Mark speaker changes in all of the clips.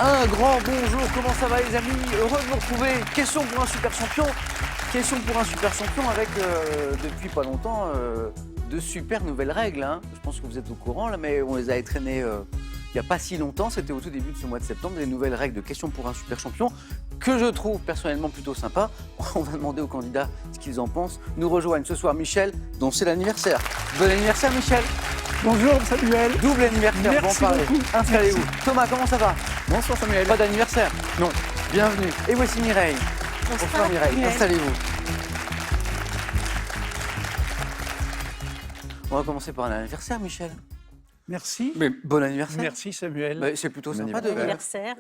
Speaker 1: Un grand bonjour, comment ça va les amis? Heureux de vous retrouver. Question pour un super champion. Question pour un super champion avec, depuis pas longtemps, de super nouvelles règles. Hein. Je pense que vous êtes au courant, là, mais on les a étrennées il n'y a pas si longtemps. C'était au tout début de ce mois de septembre, des nouvelles règles de question pour un super champion que je trouve personnellement plutôt sympa. On va demander aux candidats ce qu'ils en pensent. Nous rejoignent ce soir Michel, dont c'est l'anniversaire. Bon anniversaire Michel.
Speaker 2: Bonjour Samuel.
Speaker 1: Double anniversaire,
Speaker 2: Merci
Speaker 1: on va en parler.
Speaker 2: beaucoup.
Speaker 1: Installez-vous. Thomas, comment ça va?
Speaker 2: Bonsoir Samuel.
Speaker 1: Pas d'anniversaire?
Speaker 2: Non.
Speaker 1: Bienvenue. Et voici Mireille. Bonsoir Mireille, installez-vous. On va commencer par un anniversaire, Michel.
Speaker 2: Merci.
Speaker 1: Mais bon anniversaire.
Speaker 2: Merci Samuel.
Speaker 1: Bah, c'est plutôt sympa
Speaker 3: Anniversaire.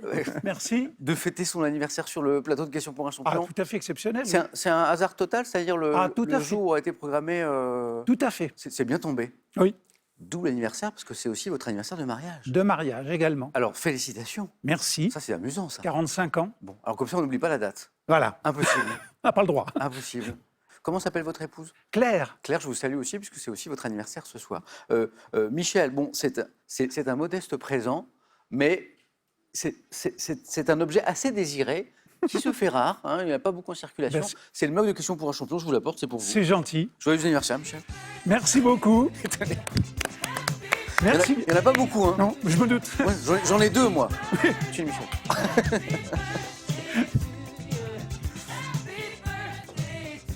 Speaker 2: Merci.
Speaker 1: de fêter son anniversaire sur le plateau de Questions pour un
Speaker 2: Ah,
Speaker 1: champion.
Speaker 2: tout à fait exceptionnel.
Speaker 1: C'est un hasard total, c'est-à-dire le
Speaker 2: Tout à fait.
Speaker 1: jour où a été programmé.
Speaker 2: Tout à fait.
Speaker 1: C'est bien tombé.
Speaker 2: Oui.
Speaker 1: Double anniversaire, parce que c'est aussi votre anniversaire de mariage.
Speaker 2: De mariage également.
Speaker 1: Alors, félicitations.
Speaker 2: Merci.
Speaker 1: Ça, c'est amusant, ça.
Speaker 2: 45 ans.
Speaker 1: Bon, alors comme ça, on n'oublie pas la date.
Speaker 2: Voilà.
Speaker 1: Impossible.
Speaker 2: On n'a pas le droit.
Speaker 1: Impossible. Comment s'appelle votre épouse?
Speaker 2: Claire.
Speaker 1: Claire, je vous salue aussi, puisque c'est aussi votre anniversaire ce soir. Michel, bon, c'est un modeste présent, mais c'est un objet assez désiré, qui se fait rare, hein, il n'y en a pas beaucoup en circulation.
Speaker 2: Merci.
Speaker 1: C'est le mug de Questions pour un champion, je vous l'apporte, c'est pour vous.
Speaker 2: C'est gentil.
Speaker 1: Joyeux anniversaire, Michel.
Speaker 2: Merci beaucoup. Merci.
Speaker 1: Il n'y en a pas beaucoup, hein.
Speaker 2: Non, je me doute.
Speaker 1: Ouais, j'en ai deux, moi. Monsieur Michel.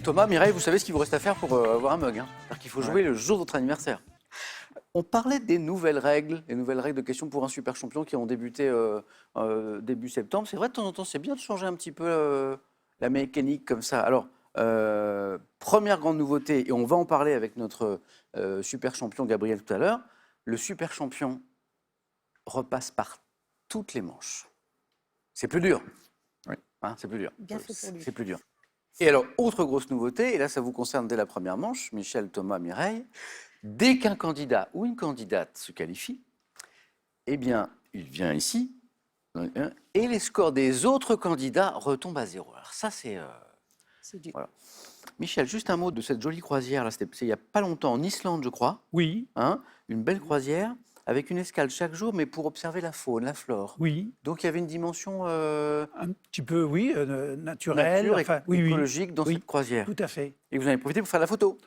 Speaker 1: Thomas, Mireille, vous savez ce qu'il vous reste à faire pour avoir un mug. Hein. C'est-à-dire qu'il faut jouer le jour de votre anniversaire. On parlait des nouvelles règles, les nouvelles règles de questions pour un super champion qui ont débuté début septembre. C'est vrai, de temps en temps, c'est bien de changer un petit peu la mécanique comme ça. Alors, première grande nouveauté, et on va en parler avec notre super champion Gabriel tout à l'heure, le super champion repasse par toutes les manches. C'est plus dur.
Speaker 2: Oui.
Speaker 1: Hein, c'est plus dur.
Speaker 3: Bien fait pour lui.
Speaker 1: C'est plus dur. Et alors, autre grosse nouveauté, et là ça vous concerne dès la première manche, Michel, Thomas, Mireille, dès qu'un candidat ou une candidate se qualifie, eh bien, il vient ici, et les scores des autres candidats retombent à zéro. Alors ça, c'est...
Speaker 3: C'est dur.
Speaker 1: Voilà. Michel, juste un mot de cette jolie croisière, là, c'était il n'y a pas longtemps, en Islande, je crois,
Speaker 2: Oui.
Speaker 1: hein, une belle croisière, avec une escale chaque jour, mais pour observer la faune, la flore.
Speaker 2: Oui.
Speaker 1: Donc il y avait une dimension
Speaker 2: Un petit peu, oui, naturelle.
Speaker 1: nature,
Speaker 2: Enfin, oui, oui.
Speaker 1: écologique dans
Speaker 2: Oui.
Speaker 1: cette croisière.
Speaker 2: Tout à fait.
Speaker 1: Et vous en avez profité pour faire la photo.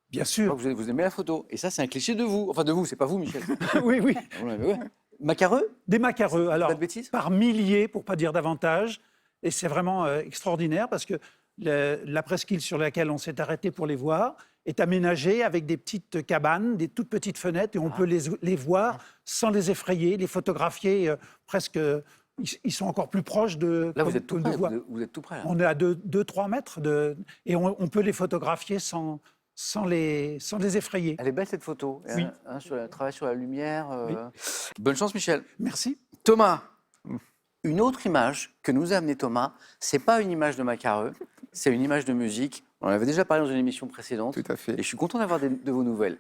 Speaker 2: Bien
Speaker 1: Je
Speaker 2: sûr.
Speaker 1: crois que vous aimez la photo. Et ça, c'est un cliché de vous. Enfin, de vous, c'est pas vous, Michel.
Speaker 2: Oui, oui.
Speaker 1: Ouais, ouais. Macareux?
Speaker 2: Des macareux. Alors,
Speaker 1: Pas de bêtises?
Speaker 2: par milliers, pour pas dire davantage. Et c'est vraiment extraordinaire parce que la presqu'île sur laquelle on s'est arrêté pour les voir est aménagée avec des petites cabanes, des toutes petites fenêtres, et on peut les voir sans les effrayer, les photographier presque. Ils sont encore plus proches de.
Speaker 1: Là, vous êtes tout
Speaker 2: de
Speaker 1: près.
Speaker 2: voir.
Speaker 1: Vous êtes tout près. Là.
Speaker 2: On est à 2-3 mètres et on peut les photographier sans les effrayer.
Speaker 1: Elle est belle, cette photo.
Speaker 2: Oui.
Speaker 1: Hein, sur le travail sur la lumière.
Speaker 2: Oui.
Speaker 1: Bonne chance, Michel.
Speaker 2: Merci.
Speaker 1: Thomas, une autre image que nous a amenée Thomas, c'est pas une image de Macareux, c'est une image de musique. On en avait déjà parlé dans une émission précédente.
Speaker 4: Tout à fait.
Speaker 1: Et je suis content d'avoir de vos nouvelles.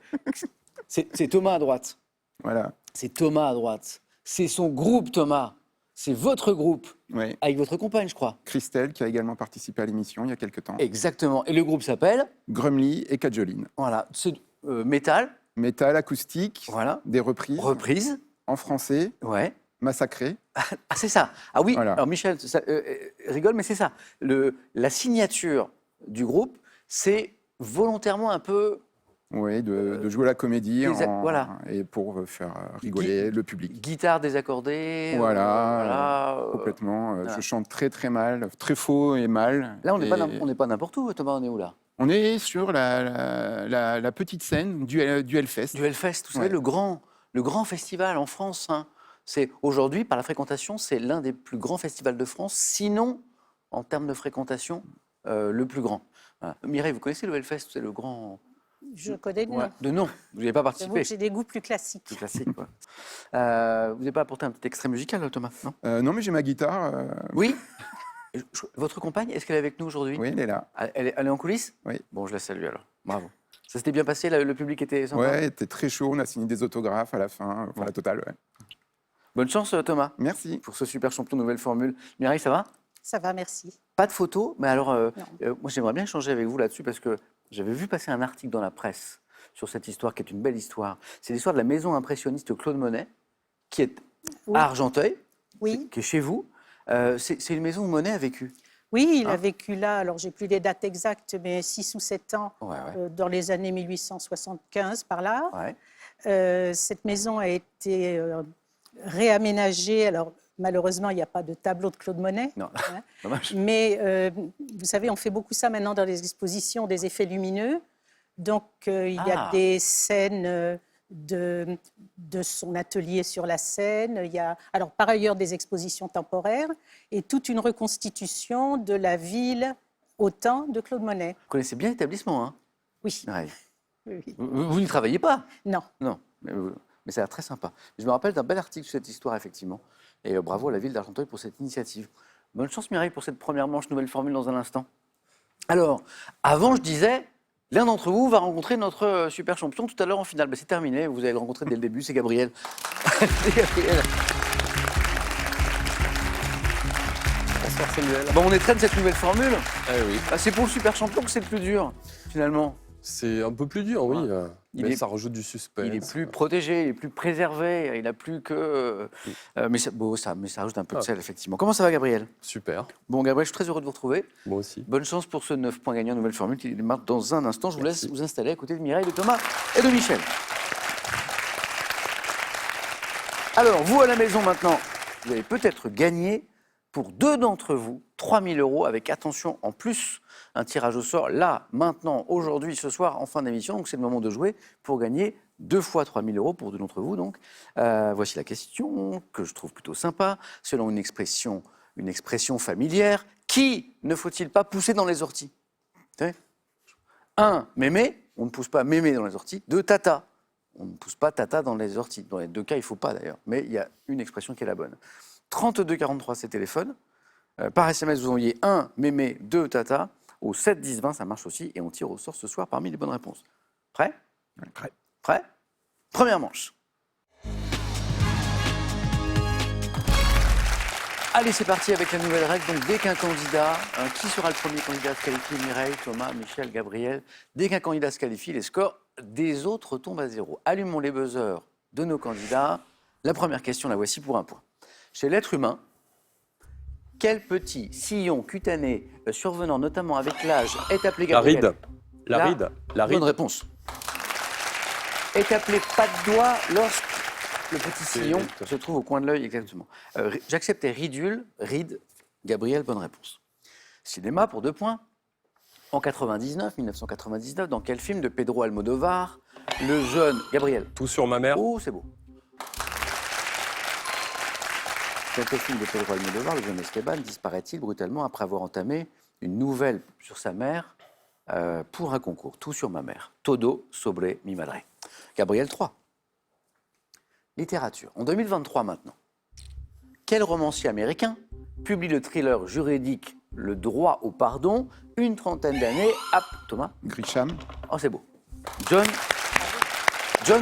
Speaker 1: C'est Thomas à droite.
Speaker 4: Voilà.
Speaker 1: C'est Thomas à droite. C'est son groupe, Thomas. C'est votre groupe,
Speaker 4: Oui.
Speaker 1: avec votre compagne, je crois.
Speaker 4: Christelle, qui a également participé à l'émission il y a quelques temps.
Speaker 1: Exactement. Et le groupe s'appelle,
Speaker 4: Grumly et Cajoline.
Speaker 1: voilà, c'est métal,
Speaker 4: Métal, acoustique,
Speaker 1: voilà,
Speaker 4: des reprises
Speaker 1: reprise,
Speaker 4: en français,
Speaker 1: ouais.
Speaker 4: massacré.
Speaker 1: Ah, c'est ça. Ah oui,
Speaker 4: Voilà.
Speaker 1: alors Michel rigole, mais c'est ça. La signature du groupe, c'est volontairement un peu
Speaker 4: Oui, de jouer la comédie
Speaker 1: voilà.
Speaker 4: et pour faire rigoler le public.
Speaker 1: guitare désaccordée.
Speaker 4: Voilà, complètement.
Speaker 1: voilà.
Speaker 4: Je chante très très mal, très faux et mal.
Speaker 1: Là, on n'est
Speaker 4: Et
Speaker 1: pas n'importe où, Thomas, on est où là?
Speaker 4: on est sur la petite scène du Hellfest.
Speaker 1: Du Hellfest, vous savez,
Speaker 4: Ouais.
Speaker 1: le grand festival en France. Hein. C'est aujourd'hui, par la fréquentation, c'est l'un des plus grands festivals de France, sinon, en termes de fréquentation, le plus grand. Voilà. Mireille, vous connaissez le Hellfest? C'est le grand...
Speaker 3: Je connais le
Speaker 1: Ouais,
Speaker 3: nom.
Speaker 1: de nom. Vous n'y avez pas
Speaker 3: J'avoue
Speaker 1: participé.
Speaker 3: que j'ai des goûts plus classiques.
Speaker 1: C'est classique, quoi. Vous n'avez pas apporté un petit extrait musical, Thomas? Non.
Speaker 4: Non, mais j'ai ma guitare.
Speaker 1: Oui. Votre compagne, est-ce qu'elle est avec nous aujourd'hui?
Speaker 4: Oui, elle est là.
Speaker 1: Elle est en coulisses?
Speaker 4: Oui.
Speaker 1: Bon, je la salue alors. Bravo. Ça s'était bien passé, le public était sympa?
Speaker 4: Ouais, elle était très chaud. On a signé des autographes à la fin. Enfin, la totale, ouais.
Speaker 1: Bonne chance, Thomas,
Speaker 4: Merci.
Speaker 1: pour ce super champion nouvelle formule. Mireille, ça va?
Speaker 3: Ça va, merci.
Speaker 1: Pas de photos, mais alors,
Speaker 3: Non.
Speaker 1: moi j'aimerais bien échanger avec vous là-dessus parce que j'avais vu passer un article dans la presse sur cette histoire qui est une belle histoire. C'est l'histoire de la maison impressionniste Claude Monet, qui est
Speaker 3: Oui.
Speaker 1: à Argenteuil.
Speaker 3: Oui,
Speaker 1: qui est chez vous. C'est une maison où Monet a vécu.
Speaker 3: oui, il
Speaker 1: Hein?
Speaker 3: a vécu là, alors j'ai plus les dates exactes, mais 6 ou 7 ans,
Speaker 1: Ouais.
Speaker 3: dans les années 1875, par là.
Speaker 1: Ouais.
Speaker 3: Cette maison a été réaménagée. Alors, malheureusement, il n'y a pas de tableau de Claude Monet.
Speaker 1: Non,
Speaker 3: Hein.
Speaker 1: dommage.
Speaker 3: Mais vous savez, on fait beaucoup ça maintenant dans les expositions, des effets lumineux. Donc, il y a
Speaker 1: Ah.
Speaker 3: des scènes de son atelier sur la Seine. Il y a, alors, par ailleurs, des expositions temporaires et toute une reconstitution de la ville au temps de Claude Monet.
Speaker 1: Vous connaissez bien l'établissement, hein?
Speaker 3: Oui,
Speaker 1: Ouais.
Speaker 3: oui.
Speaker 1: Vous n'y travaillez pas?
Speaker 3: Non.
Speaker 1: Non, mais ça a l'air très sympa. Je me rappelle d'un bel article sur cette histoire, effectivement. Et bravo à la ville d'Argenteuil pour cette initiative. Bonne chance, Mireille, pour cette première manche nouvelle formule dans un instant. Alors, avant, je disais, l'un d'entre vous va rencontrer notre super champion tout à l'heure en finale. Ben, c'est terminé, vous allez le rencontrer dès le début, c'est Gabriel. C'est Gabriel.
Speaker 5: Bonsoir Samuel.
Speaker 1: Bon, on étraîne cette nouvelle formule.
Speaker 5: Eh oui,
Speaker 1: Ah, c'est pour le super champion que c'est le plus dur, finalement.
Speaker 5: c'est un peu plus dur, oui.
Speaker 1: Ouais.
Speaker 5: Mais
Speaker 1: est-
Speaker 5: ça rajoute du suspense.
Speaker 1: Il est plus protégé, il est plus préservé, il n'a plus que... mais ça rajoute un peu de sel, effectivement. Comment ça va, Gabriel?
Speaker 5: Super,
Speaker 1: Bon, Gabriel, je suis très heureux de vous retrouver.
Speaker 5: moi aussi.
Speaker 1: Bonne chance pour ce 9 points gagnants, nouvelle formule qui démarre dans un instant. Je vous
Speaker 5: Merci.
Speaker 1: laisse vous installer à côté de Mireille, de Thomas et de Michel. Alors, vous à la maison maintenant, vous allez peut-être gagner pour 2 d'entre vous 3 000 € avec, attention, en plus, un tirage au sort là, maintenant, aujourd'hui, ce soir, en fin d'émission. Donc, c'est le moment de jouer pour gagner 2 fois 3 000 € pour 2 d'entre vous. Donc, voici la question que je trouve plutôt sympa. Selon une expression familière, qui ne faut-il pas pousser dans les orties? 1, mémé, on ne pousse pas mémé dans les orties. 2, tata, on ne pousse pas tata dans les orties. Dans les deux cas, il ne faut pas d'ailleurs, mais il y a une expression qui est la bonne. 32 43, c'est téléphone. Par SMS, vous envoyez 1, mémé, 2, tata. Au 7 10 20, ça marche aussi, et on tire au sort ce soir parmi les bonnes réponses. Prêt?
Speaker 2: Prêt.
Speaker 1: Prêt? Première manche. Allez, c'est parti avec la nouvelle règle. Donc, dès qu'un candidat, qui sera le premier candidat à se qualifier? Mireille, Thomas, Michel, Gabriel. Dès qu'un candidat se qualifie, les scores des autres tombent à 0. Allumons les buzzers de nos candidats. La première question, la voici pour 1 point. Chez l'être humain, quel petit sillon cutané survenant notamment avec l'âge est appelé,
Speaker 5: La
Speaker 1: Gabriel?
Speaker 5: ride. La ride. La
Speaker 1: Bonne
Speaker 5: ride.
Speaker 1: réponse. Est appelé pas de doigt lorsque le petit
Speaker 5: C'est
Speaker 1: sillon
Speaker 5: vite.
Speaker 1: se trouve au coin de l'œil, exactement. J'acceptais ridule, ride, Gabriel, bonne réponse. Cinéma pour 2 points. En 1999, dans quel film de Pedro Almodovar, le jeune Gabriel?
Speaker 5: Tout sur ma mère.
Speaker 1: Oh, c'est beau. Dans quel film de Pedro Almodovar, le jeune Esteban disparaît-il brutalement après avoir entamé une nouvelle sur sa mère pour un concours? Tout sur ma mère. Todo sobre mi madre. Gabriel 3. Littérature. En 2023 maintenant, quel romancier américain publie le thriller juridique Le droit au pardon une trentaine d'années à... Thomas?
Speaker 4: Grisham.
Speaker 1: Oh, c'est beau. John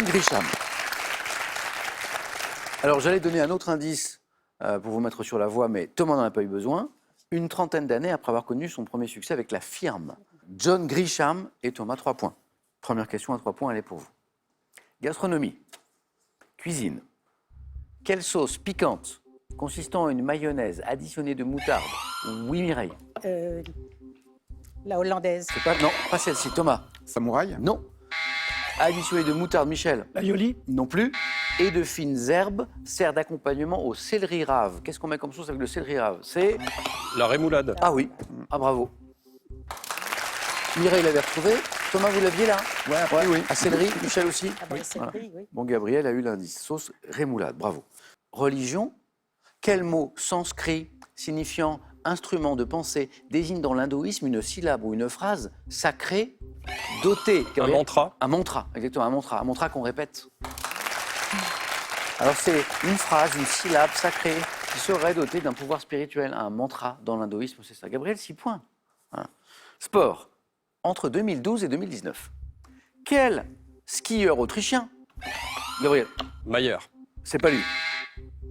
Speaker 1: Grisham. Alors, j'allais donner un autre indice pour vous mettre sur la voie, mais Thomas n'en a pas eu besoin. Une trentaine d'années après avoir connu son premier succès avec La Firme. John Grisham et Thomas, 3 points. Première question à 3 points, elle est pour vous. Gastronomie. Cuisine. Quelle sauce piquante consistant en une mayonnaise additionnée de moutarde? Oui, Mireille.
Speaker 3: La hollandaise.
Speaker 1: C'est pas... Non, pas celle-ci. Thomas?
Speaker 4: Samouraï.
Speaker 1: Non. Additionnée de moutarde, Michel?
Speaker 2: Aioli,
Speaker 1: Non plus. Et de fines herbes sert d'accompagnement au céleri rave. Qu'est-ce qu'on met comme sauce avec le céleri rave? C'est...
Speaker 5: La rémoulade.
Speaker 1: Ah oui. Ah, bravo. Mireille l'avait retrouvé. Thomas, vous l'aviez là?
Speaker 4: Ouais, oui.
Speaker 1: À céleri, Michel aussi?
Speaker 3: Ah ben, c'est
Speaker 1: Voilà.
Speaker 3: pris, oui.
Speaker 1: Bon, Gabriel a eu l'indice. Sauce rémoulade. Bravo. Religion. Quel mot sanskrit signifiant instrument de pensée désigne dans l'hindouisme une syllabe ou une phrase sacrée dotée?
Speaker 5: Un
Speaker 1: Gabriel?
Speaker 5: mantra.
Speaker 1: Un mantra, exactement, un mantra qu'on répète. Alors c'est une phrase, une syllabe sacrée qui serait dotée d'un pouvoir spirituel, un mantra dans l'hindouisme, c'est ça. Gabriel, 6 points. Hein. Sport, entre 2012 et 2019. Quel skieur autrichien, Gabriel,
Speaker 5: Mayer.
Speaker 1: c'est pas lui.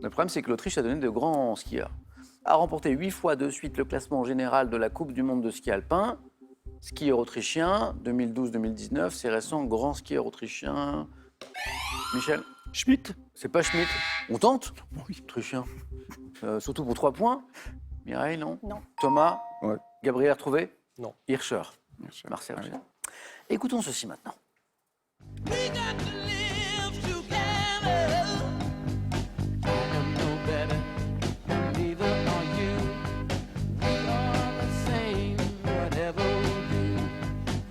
Speaker 1: Le problème, c'est que l'Autriche a donné de grands skieurs. A remporté 8 fois de suite le classement général de la Coupe du monde de ski alpin. Skieur autrichien, 2012-2019, c'est récent, grand skieur autrichien. Michel?
Speaker 2: Schmitt,
Speaker 1: C'est pas Schmitt. On tente? Oui. Autrichien. surtout pour 3 points. Mireille, non?
Speaker 3: Non.
Speaker 1: Thomas?
Speaker 4: Ouais.
Speaker 1: Gabriel a retrouvé?
Speaker 5: Non.
Speaker 1: Hirscher.
Speaker 4: Bien sûr.
Speaker 1: Marcel.
Speaker 4: Ah oui.
Speaker 1: Écoutons ceci maintenant.
Speaker 6: We got to live together. I am no better, neither are you. We are the same, whatever we do.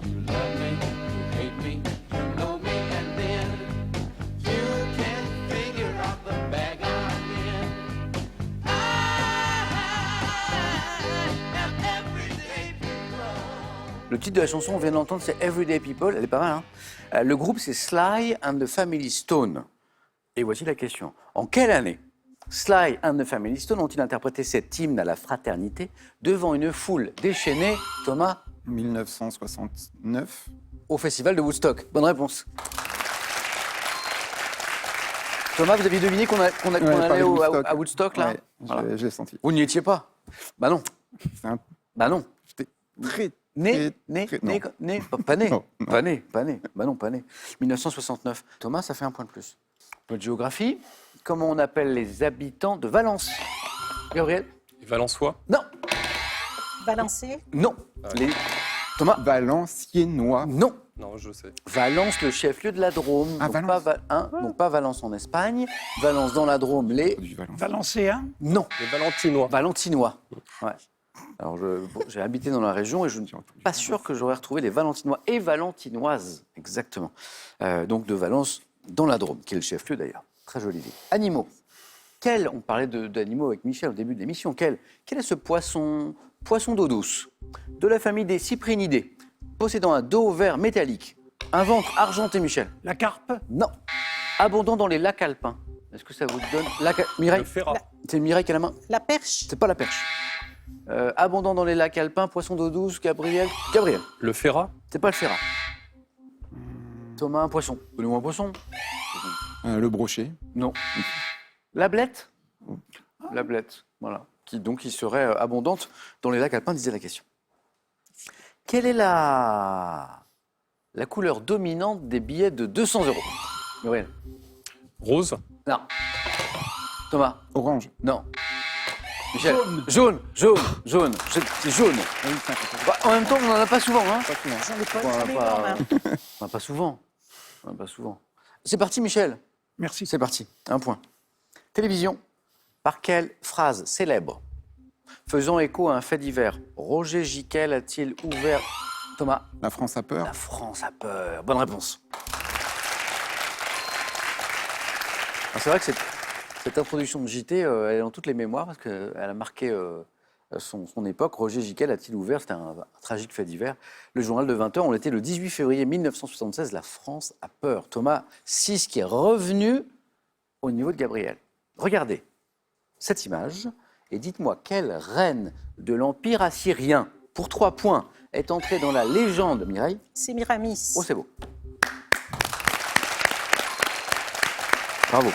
Speaker 6: You love me, you hate me, you know me, and then you can figure out the bag I'm in. I am everyday people.
Speaker 1: Le titre de la chanson, on vient de l'entendre, c'est Everyday People. Elle est pas mal, hein? Le groupe, c'est Sly and the Family Stone. Et voici la question. En quelle année Sly and the Family Stone ont-ils interprété cet hymne à la fraternité devant une foule déchaînée, Thomas,
Speaker 4: 1969.
Speaker 1: au festival de Woodstock? Bonne réponse. Thomas, vous aviez deviné qu'on
Speaker 4: Ouais,
Speaker 1: allait
Speaker 4: parler de Woodstock.
Speaker 1: à Woodstock, là?
Speaker 4: Ouais,
Speaker 1: Voilà.
Speaker 4: je l'ai senti.
Speaker 1: Vous n'y étiez pas? Bah non.
Speaker 4: C'est un-
Speaker 1: Bah non.
Speaker 4: J'étais très,
Speaker 1: Né,
Speaker 4: très- non.
Speaker 1: pas né,
Speaker 4: Non, non.
Speaker 1: pas né, bah non, pas né. 1969. Thomas, ça fait un point de plus. Un peu de géographie. Comment on appelle les habitants de Valence? Gabriel?
Speaker 5: Et Valençois.
Speaker 1: Non,
Speaker 3: Balancé.
Speaker 1: non. Les... Thomas?
Speaker 4: Valenciennois.
Speaker 1: Non.
Speaker 5: Non, je sais.
Speaker 1: Valence, le chef-lieu de la Drôme.
Speaker 4: Ah,
Speaker 1: donc,
Speaker 4: Valence.
Speaker 1: pas donc pas Valence en Espagne. Valence dans la Drôme, les...
Speaker 4: Du Valence.
Speaker 2: Valencéen.
Speaker 1: Non.
Speaker 5: Les Valentinois.
Speaker 1: Valentinois. Ouais. Alors, j'ai habité dans la région et je ne suis pas sûr que j'aurais retrouvé les Valentinois et Valentinoises, exactement. Donc de Valence, dans la Drôme, qui est le chef-lieu d'ailleurs. Très jolie ville. Animaux. On parlait d'animaux avec Michel au début de l'émission. Quel est ce poisson d'eau douce, de la famille des cyprinidés, possédant un dos vert métallique, un ventre argenté, Michel?
Speaker 2: La carpe.
Speaker 1: Non. Abondant dans les lacs alpins. Est-ce que ça vous donne... Mireille?
Speaker 5: Le Ferrat.
Speaker 1: C'est Mireille qui a la main?
Speaker 3: La perche.
Speaker 1: C'est pas la perche. Abondant dans les lacs alpins, poisson d'eau douce, Gabriel. Gabriel,
Speaker 5: Le Ferrat.
Speaker 1: c'est pas le Ferrat. Thomas, un poisson. Donnez-moi un poisson.
Speaker 4: Le brochet.
Speaker 1: Non. La blette. La blette, voilà. Qui serait abondante dans les lacs alpins, disait la question. Quelle est la couleur dominante des billets de 200 €? Gabriel.
Speaker 5: Rose.
Speaker 1: Non. Thomas.
Speaker 4: Orange.
Speaker 1: Non. Michel. Jaune. C'est jaune. Bah, en même temps, on n'en a pas souvent, hein.
Speaker 3: J'en ai pas
Speaker 1: Voilà,
Speaker 3: j'en ai
Speaker 1: pas-
Speaker 3: en main.
Speaker 1: On n'en a pas souvent. C'est parti, Michel.
Speaker 2: Merci.
Speaker 1: C'est parti. Un point. Télévision. Par quelle phrase célèbre, faisant écho à un fait divers, Roger Giquel a-t-il ouvert... Thomas.
Speaker 4: La France a peur.
Speaker 1: La France a peur. Bonne réponse. Alors, c'est vrai que cette introduction de JT, elle est dans toutes les mémoires parce qu'elle a marqué son époque. Roger Giquel a-t-il ouvert, c'était un tragique fait divers. Le journal de 20h, on était le 18 février 1976, la France a peur. Thomas 6 qui est revenu au niveau de Gabriel. Regardez cette image et dites-moi quelle reine de l'Empire assyrien, pour 3 points, est entrée dans la légende, Mireille?
Speaker 3: C'est Miramis.
Speaker 1: Oh, c'est beau. Bravo.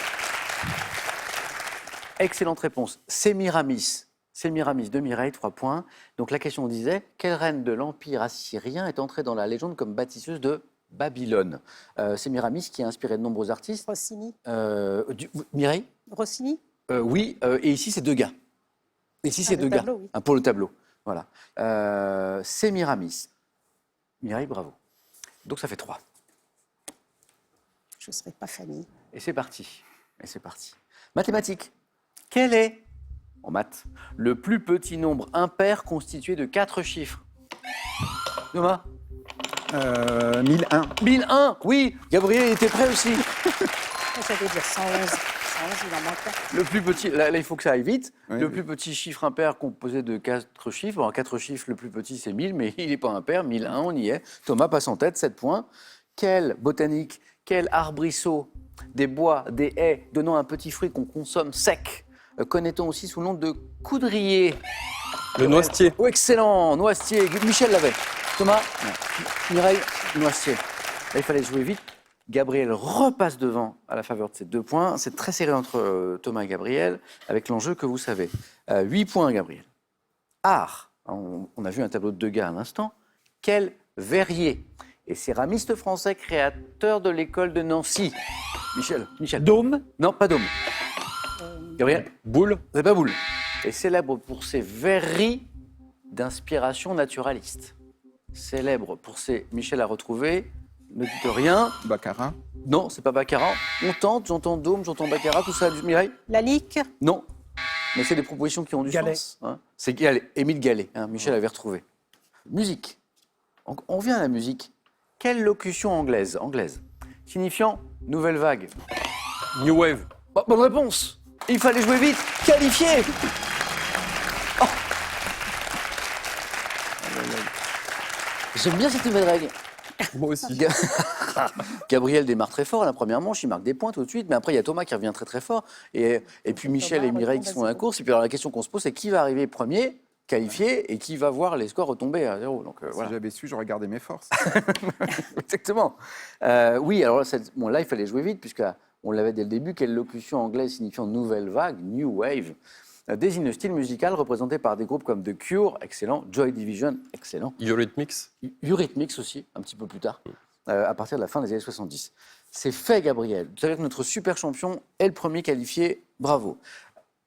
Speaker 1: Excellente réponse. Sémiramis. Sémiramis de Mireille, 3 points. Donc la question disait, quelle reine de l'Empire assyrien est entrée dans la légende comme bâtisseuse de Babylone? Sémiramis qui a inspiré de nombreux artistes.
Speaker 3: Rossini.
Speaker 1: Mireille?
Speaker 3: Rossini.
Speaker 1: Oui, et ici c'est 2 gars. Ici c'est
Speaker 3: le
Speaker 1: 2 gars.
Speaker 3: tableau, oui.
Speaker 1: Pour le tableau. Voilà. Sémiramis. Mireille, bravo. Donc ça fait 3.
Speaker 3: Je ne serais pas Fanny.
Speaker 1: Et c'est parti. Mathématiques. Quel est, en maths, le plus petit nombre impair constitué de 4 chiffres? Thomas?
Speaker 4: 1001.
Speaker 1: 1001, oui. Gabriel était prêt aussi.
Speaker 3: J'allais dire 111. 111, il en manque un.
Speaker 1: Le plus petit, là il faut que ça aille vite.
Speaker 4: Oui,
Speaker 1: Le
Speaker 4: oui.
Speaker 1: plus petit chiffre impair composé de 4 chiffres. Alors 4 chiffres, le plus petit c'est 1000, mais il n'est pas impair. 1001, on y est. Thomas passe en tête, 7 points. Quelle botanique, quel arbrisseau, des bois, des haies, donnant un petit fruit qu'on consomme sec, connaît-on aussi sous le nom de coudrier?
Speaker 5: Le Noisetier.
Speaker 1: Oh, excellent, noisetier. Michel l'avait. Thomas? Mireille, noisetier. Là, il fallait jouer vite. Gabriel repasse devant à la faveur de ces 2 points. C'est très serré entre Thomas et Gabriel, avec l'enjeu que vous savez. 8 points, Gabriel. Art. On a vu un tableau de 2 gars à l'instant. Quel verrier et céramiste français créateur de l'école de Nancy? Michel.
Speaker 2: Dôme.
Speaker 1: Non, pas Dôme. Gabriel,
Speaker 5: Boule.
Speaker 1: c'est pas boule. Est célèbre pour ses verreries d'inspiration naturaliste. Célèbre pour ses... Michel a retrouvé, ne dites rien.
Speaker 4: Baccarat.
Speaker 1: Non, c'est pas Baccarat. On tente, j'entends Dôme, j'entends Baccarat, tout ça, Mireille?
Speaker 3: La lique,
Speaker 1: Non. Mais c'est des propositions qui ont du
Speaker 2: Gallet.
Speaker 1: sens. Hein. C'est Gallet, Émile Gallet, hein, Michel avait retrouvé. Musique. On revient à la musique. Quelle locution anglaise signifiant nouvelle vague?
Speaker 5: New Wave.
Speaker 1: Oh, bonne réponse. Il fallait jouer vite. Qualifié. Oh. J'aime bien cette nouvelle règle.
Speaker 5: Moi aussi.
Speaker 1: Gabriel démarre très fort à la première manche, il marque des points tout de suite, mais après il y a Thomas qui revient très très fort, et puis Michel
Speaker 3: Thomas
Speaker 1: et Mireille qui
Speaker 3: retombe
Speaker 1: sont dans
Speaker 3: à
Speaker 1: la
Speaker 3: zéro.
Speaker 1: course, et puis alors la question qu'on se pose c'est qui va arriver premier, qualifié, et qui va voir les scores retomber à 0. Donc
Speaker 4: Si
Speaker 1: voilà.
Speaker 4: j'avais su, j'aurais gardé mes forces.
Speaker 1: Exactement. Oui, alors là il fallait jouer vite, puisqu'on l'avait dès le début, quelle locution anglaise signifiant nouvelle vague, new wave, désigne le style musical représenté par des groupes comme The Cure, excellent, Joy Division, excellent,
Speaker 5: Eurythmics.
Speaker 1: Eurythmics aussi, un petit peu plus tard, à partir de la fin des années 70. C'est fait, Gabriel. Vous savez que notre super champion est le premier qualifié. Bravo.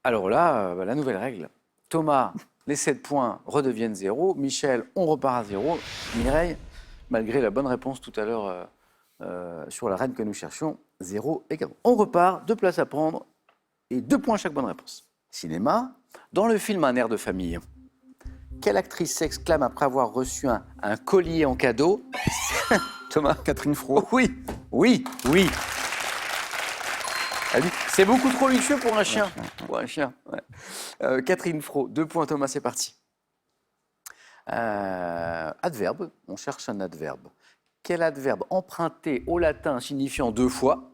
Speaker 1: Alors là, la nouvelle règle. Thomas, les 7 points redeviennent 0. Michel, on repart à 0. Mireille, malgré la bonne réponse tout à l'heure sur la reine que nous cherchions, 0 également. On repart, 2 places à prendre et 2 points à chaque bonne réponse. Cinéma, dans le film Un air de famille, quelle actrice s'exclame après avoir reçu un collier en cadeau? Thomas?
Speaker 4: Catherine Fro.
Speaker 1: Oh, oui, oui, oui. Elle dit, c'est beaucoup trop luxueux pour un chien. Pour un chien, ouais. Catherine Fro, 2 points, Thomas, c'est parti. Adverbe, on cherche un adverbe. Quel adverbe emprunté au latin signifiant 2 fois?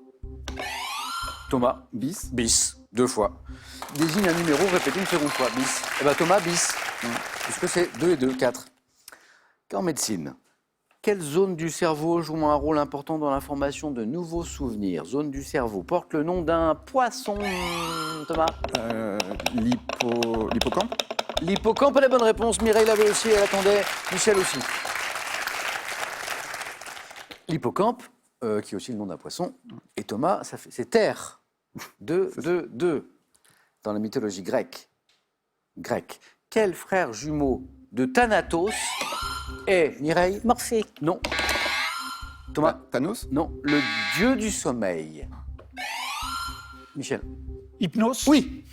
Speaker 1: Thomas?
Speaker 4: Bis.
Speaker 1: Bis, 2 fois. Désigne un numéro répété une seconde fois. Bis. Eh bien, Thomas, bis. Puisque c'est 2 et 2, 4. En médecine, quelle zone du cerveau joue un rôle important dans la formation de nouveaux souvenirs? Zone du cerveau porte le nom d'un poisson, Thomas.
Speaker 4: L'hippocampe.
Speaker 1: L'hippocampe est la bonne réponse. Mireille l'avait aussi, elle attendait. Michel aussi. L'hippocampe, qui est aussi le nom d'un poisson. Et Thomas, c'est terre. 2, 2, 2. Dans la mythologie grecque. Quel frère jumeau de Thanatos est, Mireille?
Speaker 3: Morphée,
Speaker 1: Non. Thomas?
Speaker 4: Thanos.
Speaker 1: Non. Le dieu du sommeil. Michel?
Speaker 2: Hypnose.
Speaker 1: Oui.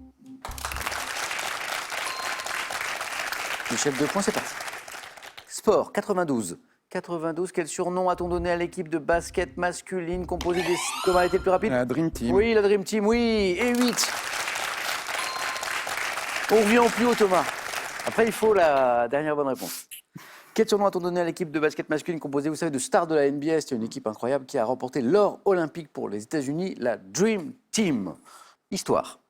Speaker 1: Michel, 2 points, c'est parti. Sport, 92. 92, quel surnom a-t-on donné à l'équipe de basket masculine composée des... Thomas a été le plus rapide?
Speaker 4: La Dream Team.
Speaker 1: Oui, la Dream Team, oui. Et 8. On revient au plus haut, Thomas. Après, il faut la dernière bonne réponse. Quel surnom a-t-on donné à l'équipe de basket masculine composée, vous savez, de stars de la NBA? C'était une équipe incroyable qui a remporté l'or olympique pour les États-Unis, la Dream Team. Histoire.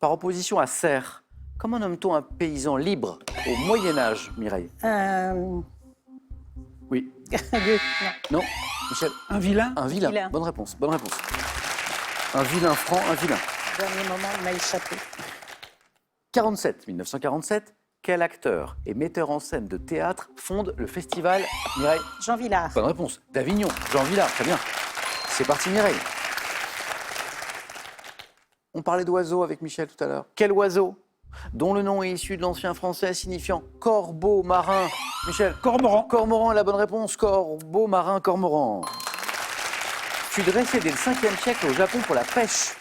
Speaker 1: Par opposition à Serre, comment nomme-t-on un paysan libre au Moyen-Âge, Mireille? Oui.
Speaker 3: non.
Speaker 1: Non. Michel?
Speaker 2: Un vilain.
Speaker 1: Un vilain.
Speaker 3: Vilain.
Speaker 1: Bonne réponse. Bonne réponse. Un vilain franc, un vilain.
Speaker 3: Dernier moment, il m'a échappé.
Speaker 1: 1947, quel acteur et metteur en scène de théâtre fonde le festival Mireille?
Speaker 3: Jean Villard,
Speaker 1: Bonne réponse. D'Avignon, Jean Villard, très bien. C'est parti, Mireille. On parlait d'oiseaux avec Michel tout à l'heure. Quel oiseau, dont le nom est issu de l'ancien français signifiant corbeau marin? Michel?
Speaker 2: Cormoran.
Speaker 1: Cormoran est la bonne réponse. Corbeau marin, cormoran. Fut dressé dès le 5e siècle au Japon pour la pêche.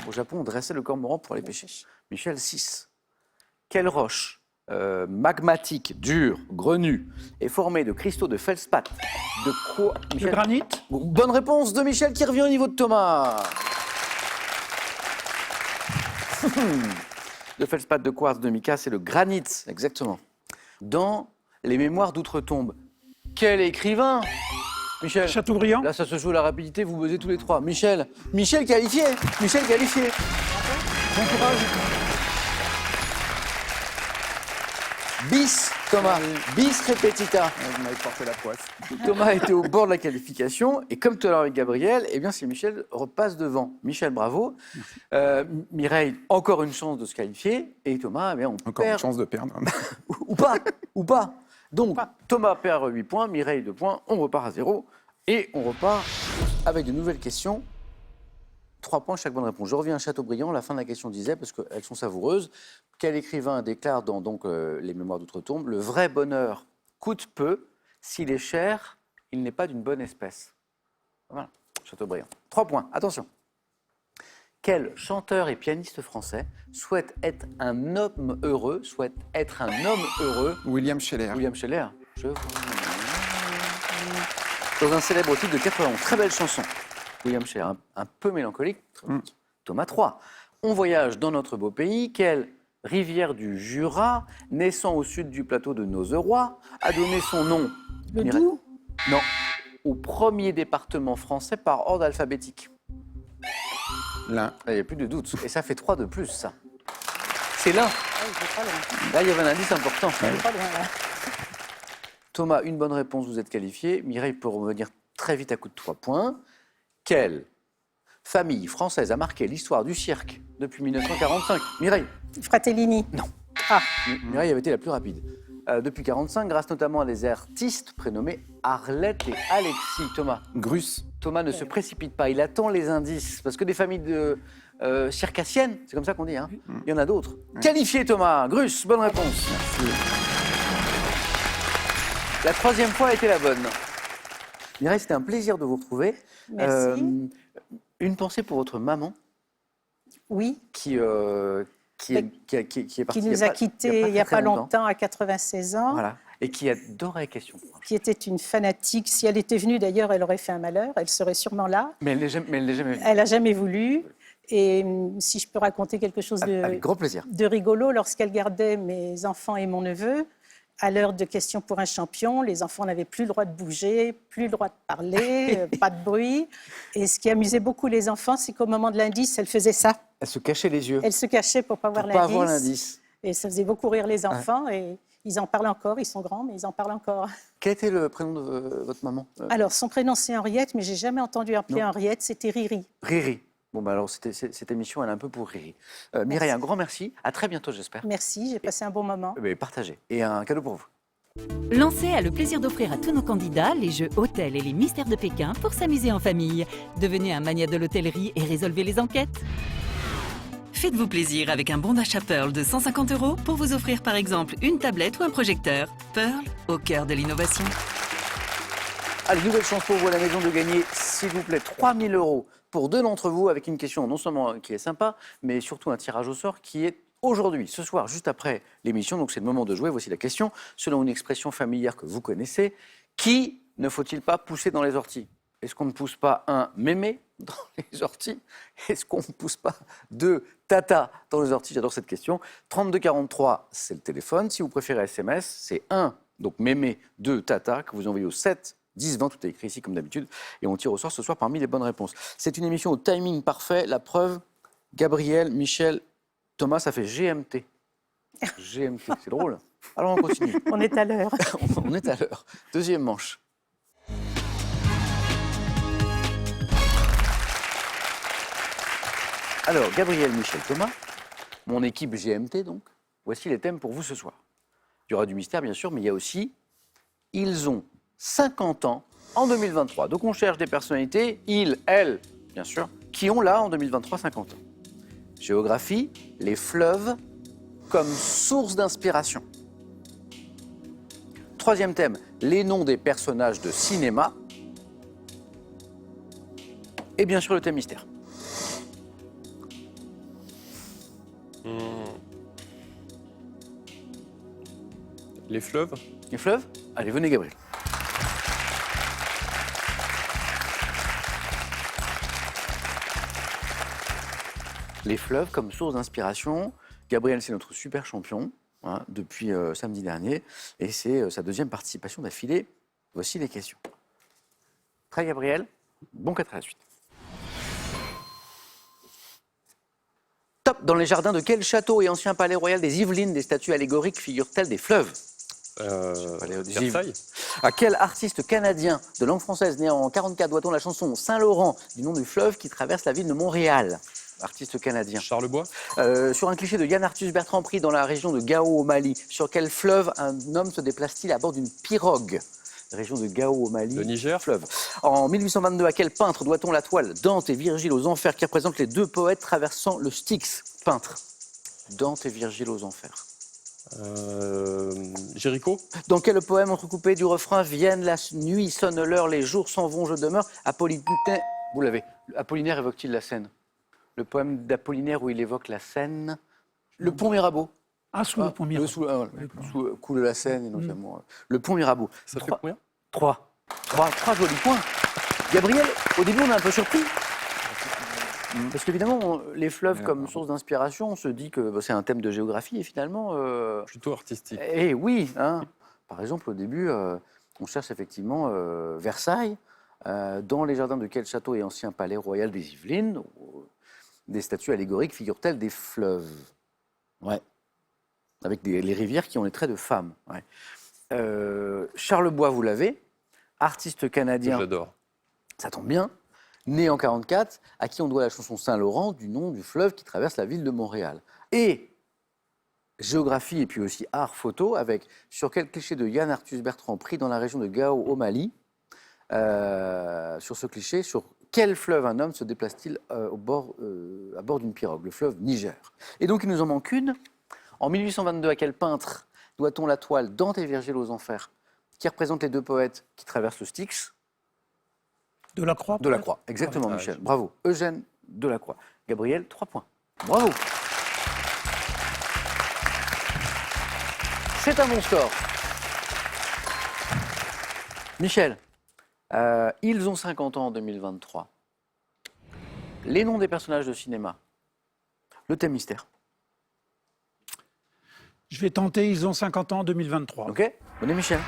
Speaker 1: Au Japon, on dressait le cormoran pour aller pêcher. Michel, 6. Quelle roche magmatique, dure, grenue, est formée de cristaux de feldspath? De quoi?
Speaker 2: Le
Speaker 1: Michel?
Speaker 2: granit.
Speaker 1: Bonne réponse de Michel qui revient au niveau de Thomas. Le feldspath de quartz de mica, c'est le granit, exactement. Dans les mémoires d'outre-tombe, quel écrivain? Michel?
Speaker 2: Chateaubriand.
Speaker 1: Là, ça se joue à la rapidité, vous buzzez tous les 3. Michel? Michel qualifié. Michel qualifié. Bon courage. Bis, Thomas. Bis repetita.
Speaker 4: Vous m'avez porté la poisse.
Speaker 1: Thomas était au bord de la qualification. Et comme tout à l'heure avec Gabriel, eh bien, c'est Michel repasse devant. Michel, bravo. Mireille, encore une chance de se qualifier. Et Thomas, eh bien, on
Speaker 4: Encore une
Speaker 1: perd.
Speaker 4: chance de perdre.
Speaker 1: Ou pas. Ou pas. Donc, Thomas perd 8 points, Mireille 2 points. On repart à 0. Et on repart avec de nouvelles questions. 3 points chaque bonne réponse. Je reviens à Chateaubriand. La fin de la question disait, parce qu'elles sont savoureuses, quel écrivain déclare dans les Mémoires d'Outre-Tombe: le vrai bonheur coûte peu, s'il est cher, il n'est pas d'une bonne espèce. Voilà, Chateaubriand. 3 points, attention. Quel chanteur et pianiste français souhaite être un homme heureux,
Speaker 4: William Scheller.
Speaker 1: William Scheller. Dans un célèbre titre de 91, très belle chanson. William Scheller, un peu mélancolique. Thomas 3. On voyage dans notre beau pays. Quelle rivière du Jura, naissant au sud du plateau de Nozeroy, a donné son nom
Speaker 3: Le Doubs?
Speaker 1: Non, au premier département français par ordre alphabétique.
Speaker 4: L'Ain.
Speaker 1: Là, il n'y a plus de doute. Et ça fait 3 de plus, ça. C'est l'un.
Speaker 3: Ah, je vais pas loin.
Speaker 1: Là, il y avait un indice important.
Speaker 3: Je vais pas loin, là.
Speaker 1: Thomas, une bonne réponse, vous êtes qualifié. Mireille peut revenir très vite à coup de 3 points. Quelle famille française a marqué l'histoire du cirque depuis 1945 ? Mireille.
Speaker 3: Fratellini.
Speaker 1: Non.
Speaker 3: Ah,
Speaker 1: Mireille avait été la plus rapide. Depuis 1945, grâce notamment à des artistes prénommés Arlette et Alexis. Thomas.
Speaker 4: Grus.
Speaker 1: Thomas ne se précipite pas, il attend les indices. Parce que des familles de circassiennes, c'est comme ça qu'on dit, hein, il y en a d'autres. Qualifié Thomas, Grus, bonne réponse. La 3e fois a été la bonne. Mireille, c'était un plaisir de vous retrouver.
Speaker 3: Merci.
Speaker 1: Une pensée pour votre maman
Speaker 3: oui,
Speaker 1: qui est partie.
Speaker 3: qui nous a quittés il n'y a
Speaker 1: très
Speaker 3: pas longtemps, à 96 ans.
Speaker 1: Voilà. Et qui adorait les questions.
Speaker 3: Qui était une fanatique. Si elle était venue, d'ailleurs, elle aurait fait un malheur. Elle serait sûrement là.
Speaker 1: Mais elle n'est jamais venue.
Speaker 3: Elle n'a jamais voulu. Et si je peux raconter quelque chose
Speaker 1: Avec grand plaisir.
Speaker 3: de rigolo, lorsqu'elle gardait mes enfants et mon neveu, à l'heure de questions pour un champion, les enfants n'avaient plus le droit de bouger, plus le droit de parler, pas de bruit. Et ce qui amusait beaucoup les enfants, c'est qu'au moment de l'indice, elle faisait ça.
Speaker 1: Elle se cachait les yeux
Speaker 3: Elle se cachait pour ne
Speaker 1: pour pas avoir l'indice.
Speaker 3: Et ça faisait beaucoup rire les enfants. Et ils en parlent encore. Ils sont grands, mais ils en parlent encore.
Speaker 1: Quel était le prénom de votre maman
Speaker 3: Alors, son prénom, c'est Henriette, mais j'ai jamais entendu appeler Henriette. C'était Riri.
Speaker 1: Riri. Bon, bah alors, cette émission, elle est un peu pour Riri. Mireille, un grand merci. À très bientôt, j'espère.
Speaker 3: Merci, j'ai passé un bon moment.
Speaker 1: Partagez. Et un cadeau pour vous.
Speaker 7: Lancez a le plaisir d'offrir à tous nos candidats les jeux hôtels et les mystères de Pékin pour s'amuser en famille. Devenez un mania de l'hôtellerie et résolvez les enquêtes. Faites-vous plaisir avec un bon d'achat Pearl de 150 € pour vous offrir par exemple une tablette ou un projecteur. Pearl, au cœur de l'innovation.
Speaker 1: Allez, nouvelle chance pour vous à la maison de gagner, s'il vous plaît, 3 000 € pour 2 d'entre vous avec une question non seulement qui est sympa, mais surtout un tirage au sort qui est aujourd'hui, ce soir, juste après l'émission. Donc c'est le moment de jouer. Voici la question. Selon une expression familière que vous connaissez, qui ne faut-il pas pousser dans les orties ? Est-ce qu'on ne pousse pas un mémé dans les orties ? Est-ce qu'on ne pousse pas 2 tata dans les orties ? J'adore cette question. 3243, c'est le téléphone. Si vous préférez SMS, c'est 1, donc mémé, 2 tata, que vous envoyez au 7 10 20, tout est écrit ici comme d'habitude. Et on tire au sort ce soir parmi les bonnes réponses. C'est une émission au timing parfait. La preuve, Gabriel, Michel, Thomas, ça fait GMT. GMT, c'est drôle. Alors on continue.
Speaker 3: On est à l'heure.
Speaker 1: On est à l'heure. Deuxième manche. Alors, Gabriel, Michel, Thomas, mon équipe GMT donc, voici les thèmes pour vous ce soir. Il y aura du mystère bien sûr, mais il y a aussi, ils ont 50 ans en 2023. Donc on cherche des personnalités, ils, elles, bien sûr, qui ont là en 2023 50 ans. Géographie, les fleuves comme source d'inspiration. Troisième thème, les noms des personnages de cinéma. Et bien sûr le thème mystère.
Speaker 5: Les fleuves.
Speaker 1: Les fleuves ? Allez, venez Gabriel. Les fleuves comme source d'inspiration. Gabriel, c'est notre super champion hein, depuis samedi dernier. Et c'est sa deuxième participation d'affilée. Voici les questions. Prêt Gabriel ? Bon 4 à la suite. Top. Dans les jardins de quel château et ancien palais royal des Yvelines des statues allégoriques figurent-elles des fleuves ?
Speaker 5: Versailles.
Speaker 1: À quel artiste canadien de langue française né en 1944 doit-on la chanson Saint-Laurent du nom du fleuve qui traverse la ville de Montréal ? Artiste canadien.
Speaker 5: Charlebois.
Speaker 1: Sur un cliché de Yann Arthus Bertrand pris dans la région de Gao au Mali, sur quel fleuve un homme se déplace-t-il à bord d'une pirogue ? région de Gao au Mali.
Speaker 5: Le Niger.
Speaker 1: Fleuve. En 1822, à quel peintre doit-on la toile Dante et Virgile aux Enfers qui représente les deux poètes traversant le Styx? Peintre. Dante et Virgile aux Enfers.
Speaker 5: Jéricho.
Speaker 1: Dans quel poème entrecoupé du refrain Vienne la nuit, sonne l'heure, les jours s'en vont, je demeure, Apollinaire, vous l'avez, Apollinaire évoque-t-il la Seine? Le poème d'Apollinaire où il évoque la Seine. Le pont Mirabeau.
Speaker 2: Ah, sous le pont Mirabeau.
Speaker 1: Voilà. Sous coule la Seine, et notamment le pont Mirabeau.
Speaker 5: Ça fait combien?
Speaker 1: 3 jolis points. Gabriel, au début, on est un peu surpris. Parce qu'évidemment, les fleuves comme source d'inspiration, on se dit que c'est un thème de géographie et finalement...
Speaker 5: Plutôt artistique.
Speaker 1: Eh oui, hein. Par exemple, au début, on cherche effectivement Versailles, dans les jardins de quel château et ancien palais royal des Yvelines, des statues allégoriques figurent-elles des fleuves? Ouais. Avec les rivières qui ont les traits de femmes. Ouais. Charlebois, vous l'avez, artiste canadien.
Speaker 5: J'adore.
Speaker 1: Ça tombe bien. Né en 1944, à qui on doit la chanson Saint-Laurent du nom du fleuve qui traverse la ville de Montréal. Et géographie et puis aussi art photo, avec sur quel cliché de Yann Arthus Bertrand pris dans la région de Gao au Mali, sur ce cliché, sur quel fleuve un homme se déplace-t-il à bord d'une pirogue? Le fleuve Niger. Et donc il nous en manque une. En 1822, à quel peintre doit-on la toile Dante et Virgile aux Enfers, qui représente les deux poètes qui traversent le Styx?
Speaker 2: Delacroix.
Speaker 1: Delacroix, exactement,
Speaker 5: Ah,
Speaker 1: Michel. Bravo. Eugène Delacroix. Gabriel, 3 points. Bravo. C'est un bon score. Michel, ils ont 50 ans en 2023. Les noms des personnages de cinéma. Le thème mystère.
Speaker 2: Je vais tenter, ils ont 50 ans en 2023.
Speaker 1: OK? Bonne Michel.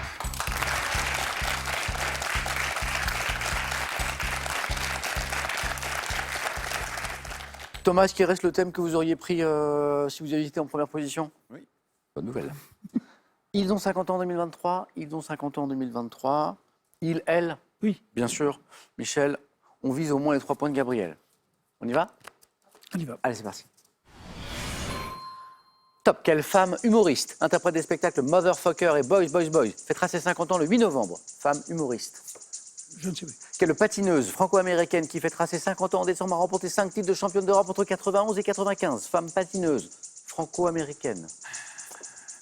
Speaker 1: Thomas, est-ce qu'il reste le thème que vous auriez pris si vous aviez été en première position?
Speaker 4: Oui.
Speaker 1: Bonne nouvelle. Ils ont 50 ans en 2023. Ils ont 50 ans en 2023. Il, elle.
Speaker 2: Oui.
Speaker 1: Bien sûr. Michel, on vise au moins les 3 points de Gabriel. On y va?
Speaker 2: On y va.
Speaker 1: Allez, c'est parti. Top. Quelle femme humoriste, interprète des spectacles Motherfucker et Boys, Boys, Boys, fêtera ses 50 ans le 8 novembre. Femme humoriste.
Speaker 2: Je ne sais plus.
Speaker 1: Quelle patineuse franco-américaine qui fêtera ses 50 ans en décembre a remporté 5 titres de championne d'Europe entre 91 et 95. Femme patineuse franco-américaine.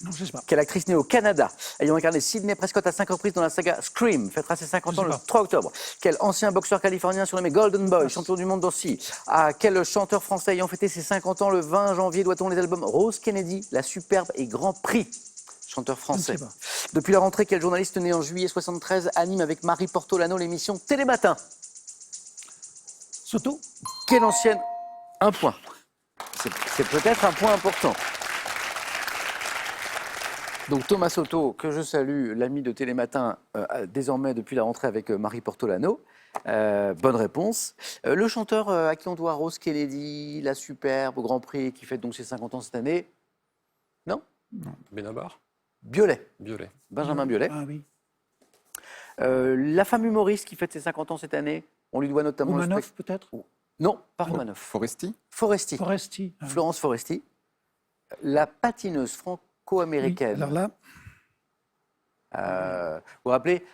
Speaker 2: Non, je ne sais pas.
Speaker 1: Quelle actrice née au Canada, ayant incarné Sidney Prescott à 5 reprises dans la saga Scream, fêtera ses 50 ans le 3 octobre. Quel ancien boxeur californien surnommé Golden Boy, champion du monde d'Aussie. À quel chanteur français ayant fêté ses 50 ans le 20 janvier doit-on les albums Rose Kennedy, La Superbe et Grand Prix? Chanteur français.
Speaker 2: Je ne sais pas.
Speaker 1: Depuis la rentrée, quel journaliste né en juillet 73 anime avec Marie Portolano l'émission Télématin?
Speaker 2: Soto.
Speaker 1: Quelle ancienne... Un point. C'est peut-être un point important. Donc Thomas Soto, que je salue, l'ami de Télématin, désormais depuis la rentrée avec Marie Portolano. Bonne réponse. Le chanteur à qui on doit Rose Kennedy, La Superbe, au Grand Prix, qui fête donc ses 50 ans cette année? Non?
Speaker 5: Benabar.
Speaker 1: Biolay.
Speaker 5: Biolay.
Speaker 1: Benjamin Biolay.
Speaker 2: Ah oui.
Speaker 1: La femme humoriste qui fête ses 50 ans cette année, on lui doit notamment... le
Speaker 2: Romanov, peut-être.
Speaker 1: Non, pas Romanov.
Speaker 4: Foresti.
Speaker 1: Foresti.
Speaker 2: Foresti. Ah oui.
Speaker 1: Florence Foresti. La patineuse franco-américaine.
Speaker 2: Oui, alors là,
Speaker 1: vous vous rappelez,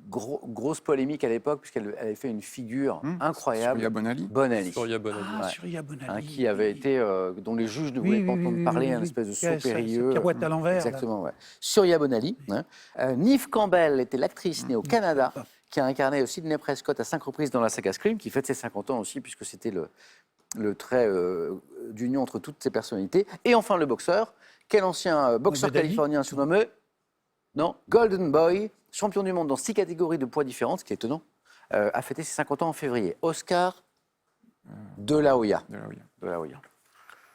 Speaker 1: grosse polémique à l'époque, puisqu'elle avait fait une figure incroyable.
Speaker 4: Surya Bonali.
Speaker 1: Bonali.
Speaker 5: Surya Bonali.
Speaker 2: ah,
Speaker 1: Ouais.
Speaker 2: Surya Bonali.
Speaker 1: Hein, qui avait été, dont les juges ne
Speaker 2: Oui,
Speaker 1: voulaient
Speaker 2: oui,
Speaker 1: pas
Speaker 2: oui,
Speaker 1: entendre
Speaker 2: oui,
Speaker 1: parler,
Speaker 2: oui,
Speaker 1: un
Speaker 2: oui.
Speaker 1: espèce de
Speaker 2: Ouais,
Speaker 1: saut
Speaker 2: ça
Speaker 1: périlleux.
Speaker 2: pirouette à l'envers. là.
Speaker 1: Exactement, ouais. Surya Bonali. Hein. Niamh Campbell était l'actrice née au Canada, qui a incarné Sidney Prescott à 5 reprises dans la saga Scream, qui fête ses 50 ans aussi, puisque c'était le trait d'union entre toutes ces personnalités. Et enfin, le boxeur. Quel ancien boxeur
Speaker 2: Mohamed Ali.
Speaker 1: californien surnommé non, Golden Boy, champion du monde dans 6 catégories de poids différentes, ce qui est étonnant, a fêté ses 50 ans en février. Oscar de la Hoya. De la Hoya.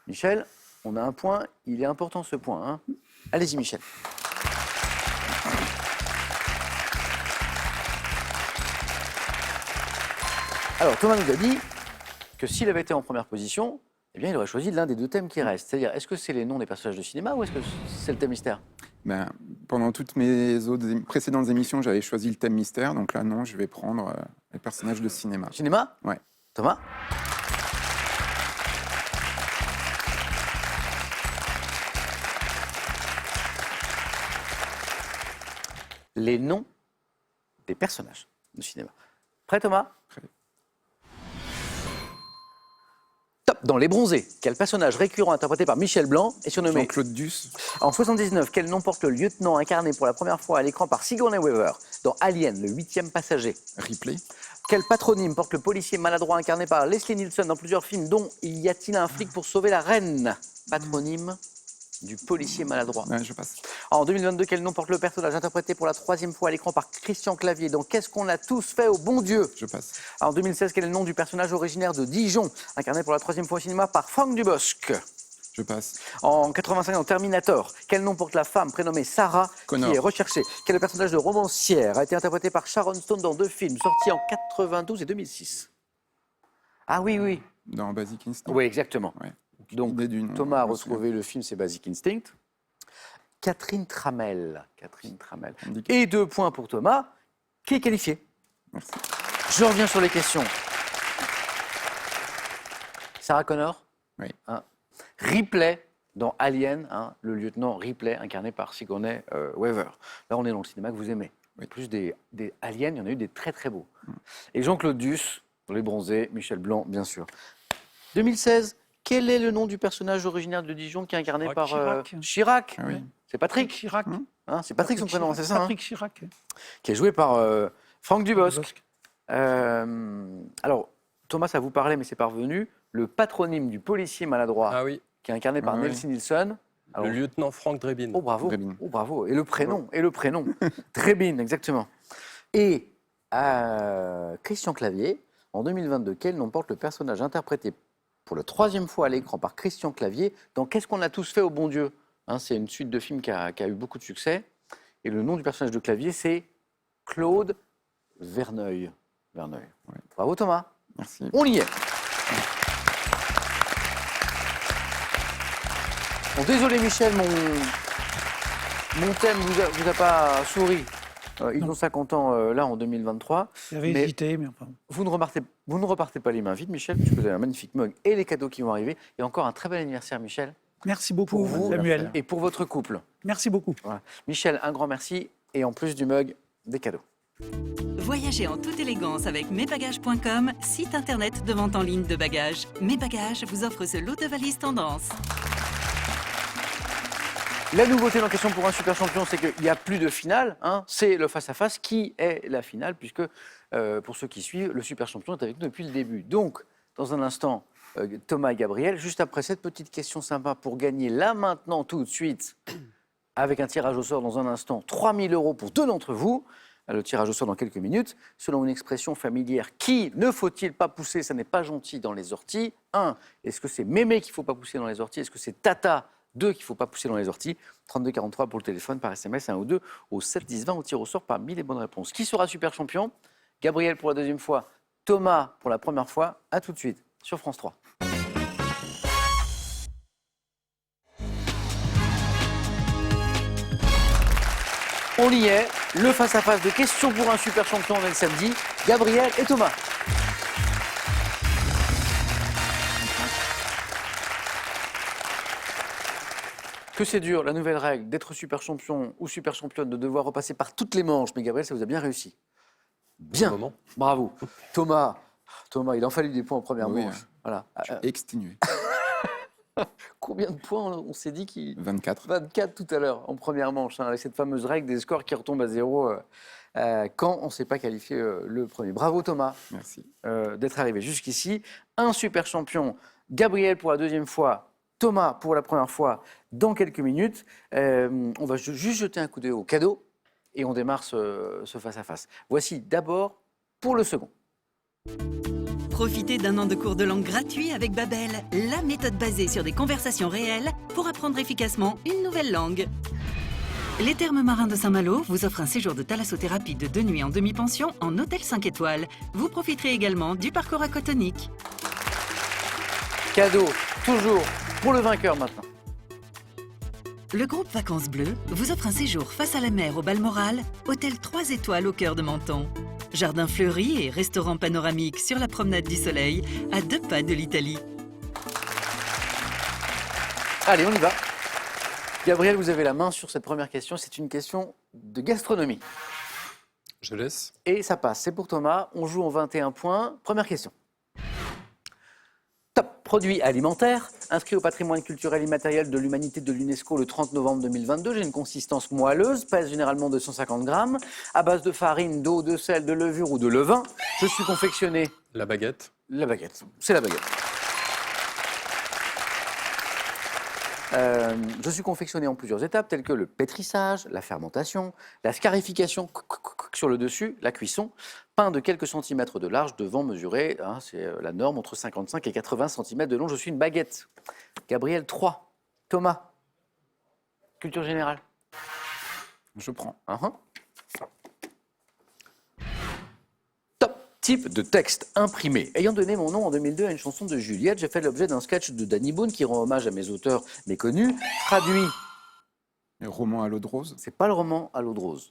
Speaker 1: Michel, on a un point, il est important ce point. Hein. Allez-y, Michel. Alors, Thomas nous a dit que s'il avait été en première position, eh bien, il aurait choisi l'un des 2 thèmes qui restent. C'est-à-dire, est-ce que c'est les noms des personnages de cinéma ou est-ce que c'est le thème mystère?
Speaker 4: Ben, pendant toutes mes autres précédentes émissions, j'avais choisi le thème mystère. Donc là, non, je vais prendre les personnages de cinéma.
Speaker 1: Cinéma?
Speaker 4: Ouais.
Speaker 1: Thomas? Les noms des personnages de cinéma. Prêt, Thomas?
Speaker 4: Prêt.
Speaker 1: Top. Dans Les Bronzés, quel personnage récurrent interprété par Michel Blanc est surnommé
Speaker 4: Jean-Claude Duss.
Speaker 1: en 79? Quel nom porte le lieutenant incarné pour la première fois à l'écran par Sigourney Weaver dans Alien, le 8e passager?
Speaker 4: Ripley.
Speaker 1: Quel patronyme porte le policier maladroit incarné par Leslie Nielsen dans plusieurs films, dont Y a-t-il un flic pour sauver la reine? Patronyme du policier maladroit.
Speaker 4: Ouais, je passe.
Speaker 1: En 2022, quel nom porte le personnage interprété pour la 3e fois à l'écran par Christian Clavier dans Qu'est-ce qu'on a tous fait au bon Dieu?
Speaker 4: Je passe.
Speaker 1: En 2016, quel est le nom du personnage originaire de Dijon, incarné pour la 3e fois au cinéma par Franck Dubosc?
Speaker 4: Je passe.
Speaker 1: En 85, dans Terminator, quel nom porte la femme prénommée Sarah
Speaker 4: Connor.
Speaker 1: qui est recherchée? Quel personnage de romancière a été interprété par Sharon Stone dans 2 films sortis en 92 et 2006? Ah oui, oui.
Speaker 4: Dans Basic Instinct.
Speaker 1: Oui, exactement.
Speaker 4: Ouais.
Speaker 1: Donc,
Speaker 4: Idée du nom,
Speaker 1: Thomas a
Speaker 4: je me souviens.
Speaker 1: retrouvé le film, c'est Basic Instinct. Catherine Tramel.
Speaker 4: On me dit que-
Speaker 1: Et 2 points pour Thomas, qui est qualifié.
Speaker 4: Merci.
Speaker 1: Je reviens sur les questions. Sarah Connor.
Speaker 4: Oui.
Speaker 1: Hein. Ripley dans Alien, hein, le lieutenant Ripley incarné par Sigourney Weaver. Là, on est dans le cinéma que vous aimez.
Speaker 4: Oui.
Speaker 1: En plus des aliens, il y en a eu des très très beaux. Et Jean-Claude Duss dans Les Bronzés, Michel Blanc, bien sûr. 2016, quel est le nom du personnage originaire de Dijon qui est incarné
Speaker 5: Chirac.
Speaker 1: par
Speaker 2: Chirac.
Speaker 1: Chirac?
Speaker 4: Ah oui.
Speaker 1: C'est Patrick.
Speaker 2: Chirac.
Speaker 1: Hein, c'est Patrick son prénom,
Speaker 2: Chirac.
Speaker 1: c'est ça, hein,
Speaker 2: Patrick Chirac.
Speaker 1: qui est joué par Franck Dubosc.
Speaker 2: Dubosc.
Speaker 1: Alors, Thomas, ça vous parlait, mais c'est parvenu. Le patronyme du policier maladroit,
Speaker 5: Ah oui,
Speaker 1: qui est incarné par
Speaker 4: Ah oui.
Speaker 1: Nelson Nielsen. Alors,
Speaker 5: le lieutenant Frank Drebin.
Speaker 1: oh bravo,
Speaker 4: Drebin.
Speaker 1: oh bravo. Et le prénom, Drebin, exactement. Et Christian Clavier, en 2022, quel nom porte le personnage interprété pour la 3e fois à l'écran par Christian Clavier dans Qu'est-ce qu'on a tous fait au bon Dieu? Hein, c'est une suite de films qui a eu beaucoup de succès. Et le nom du personnage de Clavier, c'est Claude Verneuil. Verneuil.
Speaker 4: Ouais.
Speaker 1: Bravo Thomas.
Speaker 4: Merci.
Speaker 1: On y est. Bon, désolé Michel, mon thème vous a pas souri. Ils ont 50 ans là en 2023.
Speaker 2: J'avais
Speaker 1: Mais-
Speaker 2: hésité, mais enfin.
Speaker 1: Vous ne repartez pas les mains vides, Michel, puisque vous avez un magnifique mug et les cadeaux qui vont arriver. Et encore un très bel anniversaire, Michel,
Speaker 2: Merci beaucoup,
Speaker 1: pour vous
Speaker 2: Samuel.
Speaker 1: et pour votre couple.
Speaker 2: Merci beaucoup.
Speaker 1: Voilà. Michel, un grand merci. Et en plus du mug, des cadeaux.
Speaker 7: Voyagez en toute élégance avec mesbagages.com, site internet de vente en ligne de bagages. Mes Bagages vous offre ce lot de valises tendance.
Speaker 1: La nouveauté dans Question pour un super champion, c'est qu'il n'y a plus de finale. Hein. C'est le face-à-face qui est la finale, puisque pour ceux qui suivent, le super champion est avec nous depuis le début. Donc, dans un instant, Thomas et Gabriel, juste après cette petite question sympa pour gagner là maintenant, tout de suite, avec un tirage au sort dans un instant, 3 000 € pour 2 d'entre vous. Le tirage au sort dans quelques minutes. Selon une expression familière, qui ne faut-il pas pousser? Ça n'est pas gentil dans les orties. 1. Est-ce que c'est mémé qu'il ne faut pas pousser dans les orties? Est-ce que c'est tata? 2. Qu'il ne faut pas pousser dans les orties. 32 43 pour le téléphone, par SMS, 1 ou 2 au 7 10 20 au tir au sort parmi les bonnes réponses. Qui sera super champion? Gabriel pour la 2e fois, Thomas pour la 1re fois. À tout de suite sur France 3. On y est, le face-à-face de questions pour un super champion, on est le samedi, Gabriel et Thomas. Que c'est dur, la nouvelle règle, d'être super champion ou super championne, de devoir repasser par toutes les manches. Mais Gabriel, ça vous a bien réussi. Bien,
Speaker 5: Moment.
Speaker 1: bravo. Thomas, il en fallu des points en première
Speaker 4: Oui,
Speaker 1: manche. Voilà.
Speaker 4: Exténué.
Speaker 1: Combien de points on s'est dit qu'il...
Speaker 4: 24.
Speaker 1: 24 tout à l'heure, en première manche, hein, avec cette fameuse règle des scores qui retombent à 0 quand on ne s'est pas qualifié le premier. Bravo Thomas
Speaker 4: Merci.
Speaker 1: d'être arrivé jusqu'ici. Un super champion, Gabriel pour la 2e fois, Thomas pour la 1re fois, dans quelques minutes. On va juste jeter un coup d'œil au cadeau et on démarre ce face-à-face. Voici d'abord pour le second.
Speaker 7: Profitez d'un an de cours de langue gratuit avec Babel, la méthode basée sur des conversations réelles pour apprendre efficacement une nouvelle langue. Les Thermes Marins de Saint-Malo vous offrent un séjour de thalassothérapie de 2 nuits en demi-pension en hôtel 5 étoiles. Vous profiterez également du parcours aquatonique.
Speaker 1: Cadeau, toujours pour le vainqueur maintenant.
Speaker 7: Le groupe Vacances Bleues vous offre un séjour face à la mer au Balmoral, hôtel 3 étoiles au cœur de Menton. Jardin fleuri et restaurant panoramique sur la promenade du Soleil, à 2 pas de l'Italie.
Speaker 1: Allez, on y va. Gabriel, vous avez la main sur cette première question. C'est une question de gastronomie.
Speaker 5: Je laisse.
Speaker 1: Et ça passe, c'est pour Thomas. On joue en 21 points. Première question. Top, produit alimentaire, inscrit au patrimoine culturel immatériel de l'humanité de l'UNESCO le 30 novembre 2022. J'ai une consistance moelleuse, pèse généralement 250 grammes, à base de farine, d'eau, de sel, de levure ou de levain. Je suis confectionné.
Speaker 5: La baguette.
Speaker 1: La baguette, c'est la baguette. Je suis confectionné en plusieurs étapes, telles que le pétrissage, la fermentation, la scarification sur le dessus, la cuisson, pain de quelques centimètres de large, devant mesurer, hein, c'est la norme, entre 55 et 80 centimètres de long. Je suis une baguette. Gabriel, 3. Thomas, culture générale.
Speaker 4: Je prends.
Speaker 1: Top. Type de texte imprimé. Ayant donné mon nom en 2002 à une chanson de Juliette, j'ai fait l'objet d'un sketch de Danny Boone qui rend hommage à mes auteurs méconnus. Traduit.
Speaker 4: Et roman à l'eau de rose.
Speaker 1: C'est pas le roman à l'eau de rose.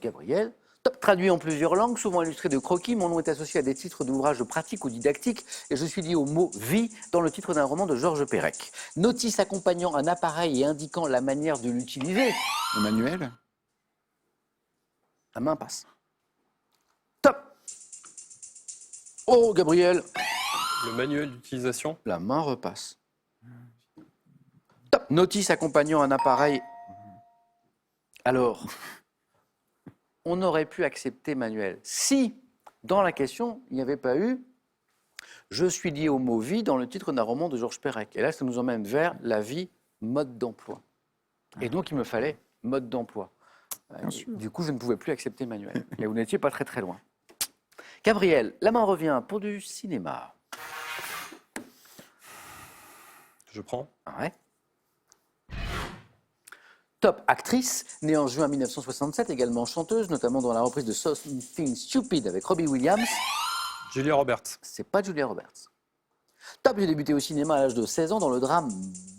Speaker 1: Gabriel. Top. Traduit en plusieurs langues, souvent illustré de croquis. Mon nom est associé à des titres d'ouvrages pratiques ou didactiques et je suis lié au mot vie dans le titre d'un roman de Georges Perec. Notice accompagnant un appareil et indiquant la manière de l'utiliser.
Speaker 4: Emmanuel.
Speaker 1: La main passe. Top. Oh, Gabriel.
Speaker 5: Le manuel d'utilisation.
Speaker 1: La main repasse. Top. Notice accompagnant un appareil. Alors, on aurait pu accepter Manuel si, dans la question, il n'y avait pas eu « Je suis lié au mot vie » dans le titre d'un roman de Georges Perec. Et là, ça nous emmène vers la vie, mode d'emploi. Et donc, il me fallait mode d'emploi. Du coup, je ne pouvais plus accepter Manuel. Et vous n'étiez pas très très loin. Gabriel, la main revient pour du cinéma.
Speaker 5: Je prends.
Speaker 1: Ouais. Top actrice, née en juin 1967, également chanteuse, notamment dans la reprise de Something Stupid avec Robbie Williams.
Speaker 5: Julia Roberts.
Speaker 1: C'est pas Julia Roberts. Top, j'ai débuté au cinéma à l'âge de 16 ans dans le drame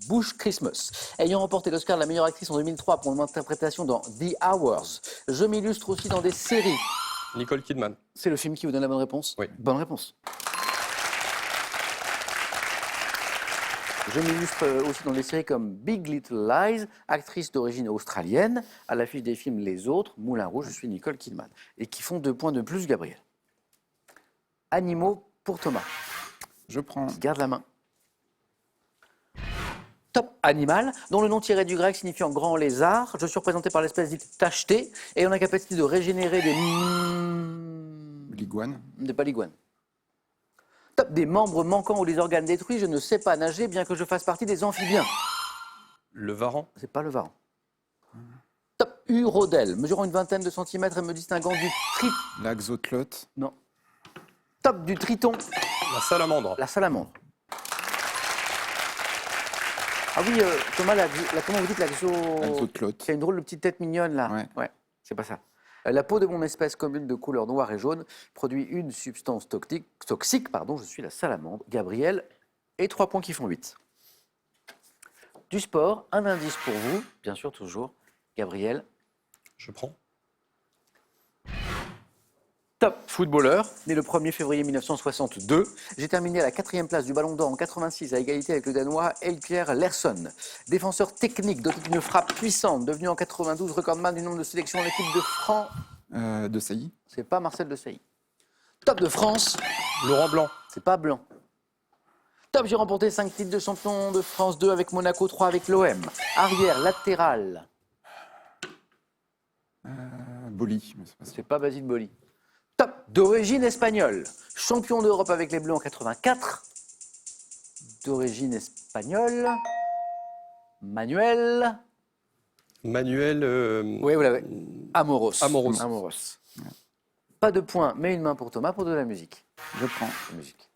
Speaker 1: Bush Christmas. Ayant remporté l'Oscar de la meilleure actrice en 2003 pour mon interprétation dans The Hours, je m'illustre aussi dans des séries.
Speaker 5: Nicole Kidman.
Speaker 1: C'est le film qui vous donne la bonne réponse?
Speaker 5: Oui.
Speaker 1: Bonne réponse. Je m'illustre aussi dans des séries comme Big Little Lies, actrice d'origine australienne, à l'affiche des films Les Autres, Moulin Rouge, je suis Nicole Kidman. Et qui font 2 points de plus, Gabriel. Animaux pour Thomas.
Speaker 4: Je prends.
Speaker 1: Qui garde la main. Top animal, dont le nom tiré du grec signifiant grand lézard. Je suis représenté par l'espèce dite tachetée, ayant la capacité de régénérer
Speaker 4: L'iguane.
Speaker 1: des paliguanes. Top des membres manquants ou des organes détruits, je ne sais pas nager, bien que je fasse partie des amphibiens.
Speaker 5: Le varan.
Speaker 1: C'est pas le varan. Top urodèle, mesurant une vingtaine de centimètres et me distinguant du
Speaker 4: L'axotlote.
Speaker 1: Non. Top du triton,
Speaker 5: La salamandre.
Speaker 1: la salamandre. Ah oui, Thomas, comment vous dites
Speaker 4: L'axotlote.
Speaker 1: C'est une drôle de petite tête mignonne, là.
Speaker 4: Ouais.
Speaker 1: C'est pas ça. La peau de mon espèce commune de couleur noire et jaune produit une substance toxique, je suis la salamandre. Gabriel, et 3 points qui font 8. Du sport, un indice pour vous, bien sûr, toujours. Gabriel,
Speaker 5: Je prends.
Speaker 1: top footballeur, né le 1er février 1962. J'ai terminé à la 4e place du Ballon d'Or en 86 à égalité avec le Danois Elkjær Larsson. Défenseur technique, doté d'une frappe puissante, devenu en 92 recordman du nombre de sélections en l'équipe de France.
Speaker 4: De Sailly.
Speaker 1: C'est pas Marcel Desailly. Top de France,
Speaker 5: Laurent Blanc.
Speaker 1: c'est pas Blanc. Top, j'ai remporté 5 titres de champion de France 2 avec Monaco, 3 avec l'OM. Arrière, latéral,
Speaker 4: Boli. Mais c'est pas ça.
Speaker 1: c'est pas Basile Boli. Top, d'origine espagnole. Champion d'Europe avec les Bleus en 84. D'origine espagnole. Manuel.
Speaker 5: Manuel.
Speaker 1: Oui, vous l'avez. Amoros.
Speaker 5: Amoros.
Speaker 1: Pas de points, mais une main pour Thomas pour de la musique.
Speaker 4: Je prends.
Speaker 1: La musique.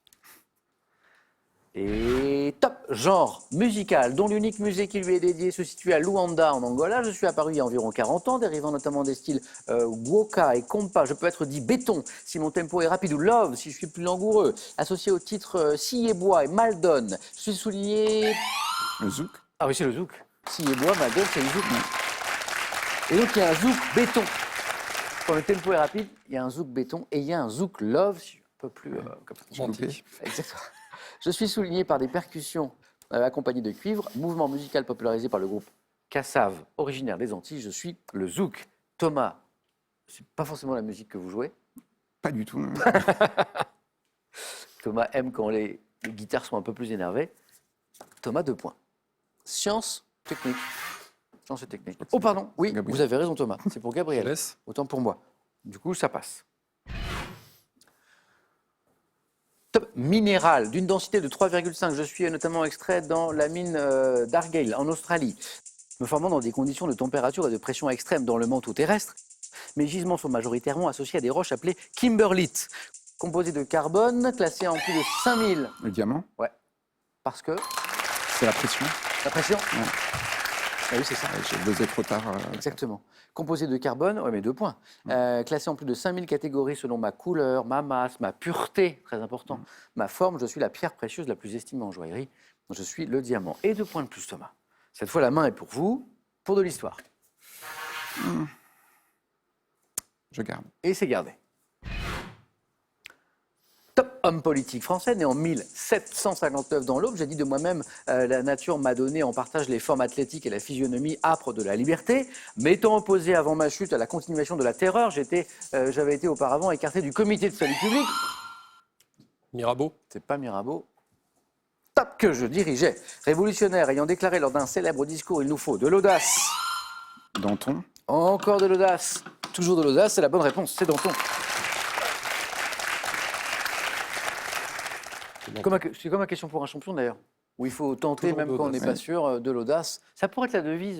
Speaker 1: Et top, genre musical, dont l'unique musée qui lui est dédié se situe à Luanda, en Angola. Je suis apparu il y a environ 40 ans, dérivant notamment des styles Woka et Kompa. Je peux être dit béton si mon tempo est rapide ou love si je suis plus langoureux. Associé au titre scie et bois et mal donne. Je suis souligné.
Speaker 4: Le zouk.
Speaker 1: Ah oui, c'est le zouk. Scie et bois, mal donne, c'est le zouk. Et donc il y a un zouk béton. Quand le tempo est rapide, il y a un zouk béton et il y a un zouk love, si un peu plus comme ça.
Speaker 5: Gentil.
Speaker 1: Exactement. Je suis souligné par des percussions accompagnées de cuivre, mouvement musical popularisé par le groupe Kassav, originaire des Antilles. Je suis le zouk. Thomas C'est pas forcément la musique que vous jouez.
Speaker 4: Pas du tout. Non.
Speaker 1: Thomas aime quand les guitares sont un peu plus énervées. Thomas, 2 points. Science, technique. Science et technique. Oh, pardon. Oui,
Speaker 4: Gabriel.
Speaker 1: vous avez raison, Thomas. C'est pour
Speaker 5: Je
Speaker 1: Gabriel.
Speaker 5: laisse.
Speaker 1: Autant pour moi. Du coup, ça passe. Top. Minéral d'une densité de 3,5. Je suis notamment extrait dans la mine d'Argyle, en Australie, me formant dans des conditions de température et de pression extrême dans le manteau terrestre. Mes gisements sont majoritairement associés à des roches appelées kimberlites, composées de carbone, classées en plus de 5000.
Speaker 4: Le diamant,
Speaker 1: Parce que
Speaker 4: c'est la pression.
Speaker 1: la pression.
Speaker 4: Ouais.
Speaker 1: Ah oui, c'est ça.
Speaker 4: J'ai buzzé trop tard.
Speaker 1: Exactement. Composé de carbone, oui, mais 2 points. Classé en plus de 5000 catégories selon ma couleur, ma masse, ma pureté, très important, ma forme, je suis la pierre précieuse la plus estimée en joaillerie. Je suis le diamant. Et 2 points de plus, Thomas. Cette fois, la main est pour vous, pour de l'histoire.
Speaker 4: Je garde.
Speaker 1: Et c'est gardé. Top homme politique français, né en 1759 dans l'Aube. J'ai dit de moi-même, la nature m'a donné en partage les formes athlétiques et la physionomie âpre de la liberté. M'étant opposé avant ma chute à la continuation de la terreur, j'avais été auparavant écarté du comité de salut public.
Speaker 5: Mirabeau.
Speaker 1: C'est pas Mirabeau. Top que je dirigeais. Révolutionnaire ayant déclaré lors d'un célèbre discours, il nous faut de l'audace.
Speaker 4: Danton,
Speaker 1: Encore de l'audace. Toujours de l'audace, c'est la bonne réponse, c'est Danton. C'est comme la question pour un champion d'ailleurs, où il faut tenter,
Speaker 5: Toujours
Speaker 1: même quand on n'est
Speaker 5: d'audace.
Speaker 1: pas sûr, de l'audace. Ça pourrait être la devise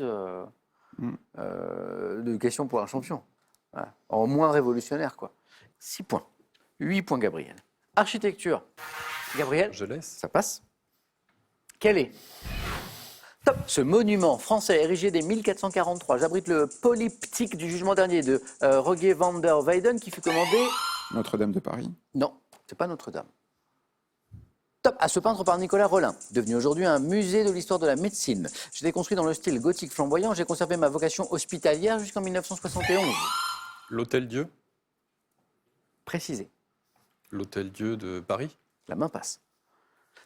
Speaker 1: de question pour un champion. Voilà. En moins révolutionnaire, quoi. 6 points. 8 points, Gabriel. Architecture. Gabriel,
Speaker 5: Je laisse.
Speaker 1: ça passe. Quel est Top. Ce monument français érigé dès 1443, j'abrite le polyptyque du jugement dernier de Rogier van der Weyden qui fut commandé.
Speaker 4: Notre-Dame de Paris.
Speaker 1: Non, c'est pas Notre-Dame. Top. À ce peintre par Nicolas Rollin, devenu aujourd'hui un musée de l'histoire de la médecine. J'ai été construit dans le style gothique flamboyant. J'ai conservé ma vocation hospitalière jusqu'en 1971.
Speaker 5: L'Hôtel-Dieu.
Speaker 1: Précisé.
Speaker 5: L'Hôtel-Dieu de Paris.
Speaker 1: La main passe.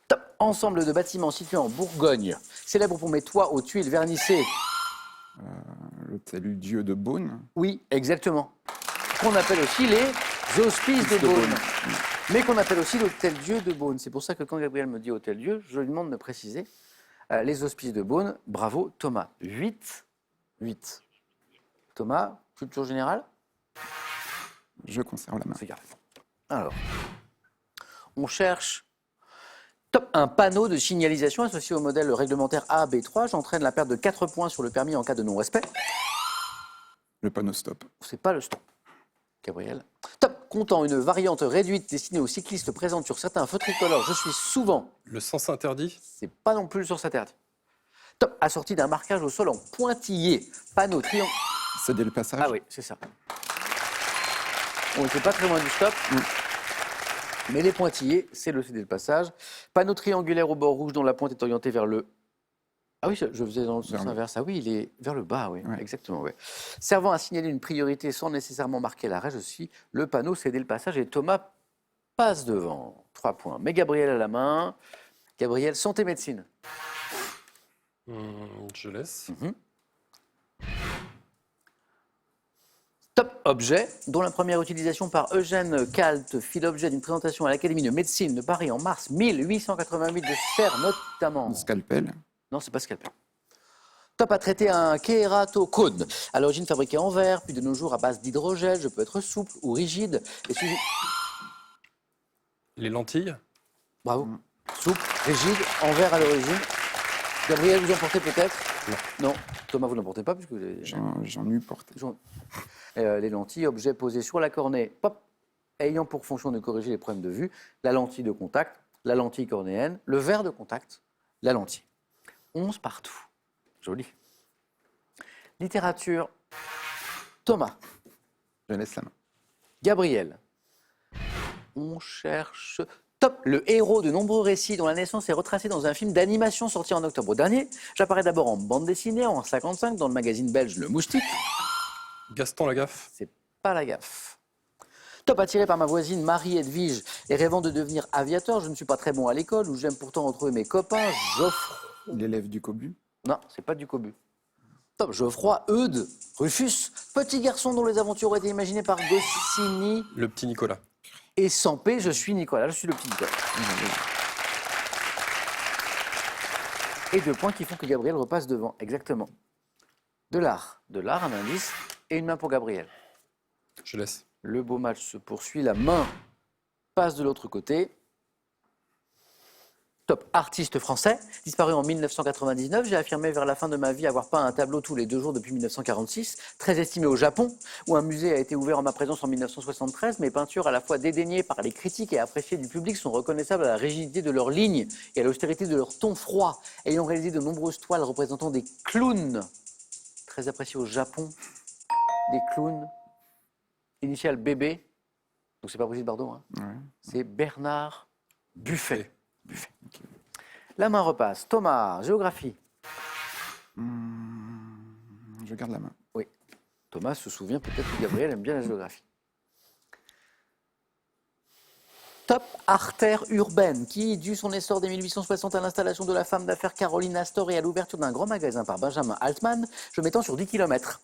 Speaker 1: Top. Ensemble de bâtiments situés en Bourgogne, célèbre pour mes toits aux tuiles vernissées.
Speaker 4: L'hôtel Dieu de Beaune.
Speaker 1: Oui, exactement. Qu'on appelle aussi les hospices de Beaune. Mais qu'on appelle aussi l'Hôtel Dieu de Beaune. C'est pour ça que quand Gabriel me dit Hôtel Dieu, je lui demande de préciser les hospices de Beaune. Bravo, Thomas. 8. Thomas, culture générale,
Speaker 4: Je conserve la main.
Speaker 1: c'est carré. Alors, on cherche top, un panneau de signalisation associé au modèle réglementaire AB3. J'entraîne la perte de 4 points sur le permis en cas de non-respect.
Speaker 4: Le panneau stop.
Speaker 1: C'est pas le stop. Gabriel. Top, comptant une variante réduite destinée aux cyclistes présente sur certains feux tricolores, je suis souvent.
Speaker 5: Le sens interdit.
Speaker 1: C'est pas non plus le sens interdit. Top, assorti d'un marquage au sol en pointillé. Panneau triangle.
Speaker 4: Céder le passage.
Speaker 1: Ah oui, c'est ça. On n'était pas très loin du stop. Mais les pointillés, c'est le céder le passage. Panneau triangulaire au bord rouge dont la pointe est orientée vers le. Ah oui, je faisais dans le sens
Speaker 4: Vers le-
Speaker 1: inverse. Ah oui, il est vers le bas, oui,
Speaker 4: Ouais.
Speaker 1: exactement. Ouais. Servant à signaler une priorité sans nécessairement marquer l'arrêt, je suis le panneau céder le passage et Thomas passe devant. 3 points. Mais Gabriel à la main. Gabriel, santé médecine.
Speaker 5: Je laisse.
Speaker 1: Top objet, dont la première utilisation par Eugène Kalt fit l'objet d'une présentation à l'Académie de médecine de Paris en mars 1888 de fer notamment.
Speaker 4: Scalpel.
Speaker 1: Non, c'est pas scalpel. Top a traité un kératocone, à l'origine fabriqué en verre, puis de nos jours à base d'hydrogel. Je peux être souple ou rigide. Et suivi...
Speaker 5: Les lentilles.
Speaker 1: Bravo. Souple, rigide, en verre à l'origine. Gabriel, vous en portez peut-être? Non. Thomas, vous n'en portez pas puisque vous avez...
Speaker 4: J'en eus porté.
Speaker 1: Les lentilles, objet posé sur la cornée, pop, ayant pour fonction de corriger les problèmes de vue, la lentille de contact, la lentille cornéenne, le verre de contact, la lentille. 11 partout. Joli. Littérature. Thomas.
Speaker 4: Je laisse la main.
Speaker 1: Gabriel. On cherche. Top, le héros de nombreux récits dont la naissance est retracée dans un film d'animation sorti en octobre dernier. J'apparais d'abord en bande dessinée en 1955 dans le magazine belge Le Moustique.
Speaker 5: Gaston Lagaffe.
Speaker 1: C'est pas la gaffe. Top, attiré par ma voisine Marie-Edwige et rêvant de devenir aviateur, je ne suis pas très bon à l'école où j'aime pourtant retrouver mes copains. J'offre.
Speaker 4: L'élève du Cobu.
Speaker 1: Non, c'est pas du cobu. Top. Geoffroy, Eudes, Rufus, petit garçon dont les aventures ont été imaginées par Goscinny.
Speaker 5: Le petit Nicolas.
Speaker 1: Et sans P, je suis Nicolas, je suis le petit Nicolas. Et 2 points qui font que Gabriel repasse devant, exactement. De l'art, un indice, et une main pour Gabriel.
Speaker 5: Je laisse.
Speaker 1: Le beau match se poursuit, la main passe de l'autre côté. Top. Artiste français, disparu en 1999, j'ai affirmé vers la fin de ma vie avoir peint un tableau tous les 2 jours depuis 1946, très estimé au Japon, où un musée a été ouvert en ma présence en 1973. Mes peintures, à la fois dédaignées par les critiques et appréciées du public, sont reconnaissables à la rigidité de leurs lignes et à l'austérité de leur ton froid. Ayant réalisé de nombreuses toiles représentant des clowns, très appréciés au Japon, des clowns, initial bébé, donc c'est pas Brigitte Bardot, hein.
Speaker 4: Ouais.
Speaker 1: C'est Bernard Buffet. La main repasse. Thomas, géographie.
Speaker 4: Je garde la main.
Speaker 1: Oui. Thomas se souvient peut-être que Gabriel aime bien la géographie. Top. Artère urbaine, qui, dû son essor dès 1860 à l'installation de la femme d'affaires Caroline Astor et à l'ouverture d'un grand magasin par Benjamin Altman, je m'étends sur 10 km.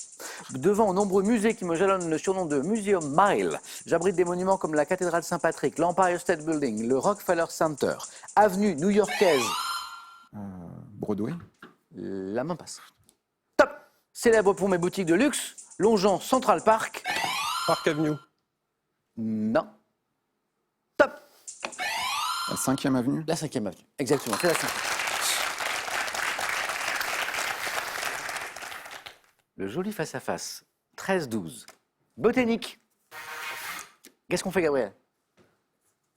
Speaker 1: Devant aux nombreux musées qui me jalonnent le surnom de Museum Mile, j'abrite des monuments comme la cathédrale Saint-Patrick, l'Empire State Building, le Rockefeller Center, avenue new-yorkaise.
Speaker 4: Broadway.
Speaker 1: La main passe. Top. Célèbre pour mes boutiques de luxe, longeant Central Park.
Speaker 5: Park Avenue.
Speaker 1: Non. Top.
Speaker 4: La 5e avenue.
Speaker 1: La 5e avenue. Exactement, c'est la 5e. Le joli face-à-face. 13-12. Botanique. Qu'est-ce qu'on fait, Gabriel?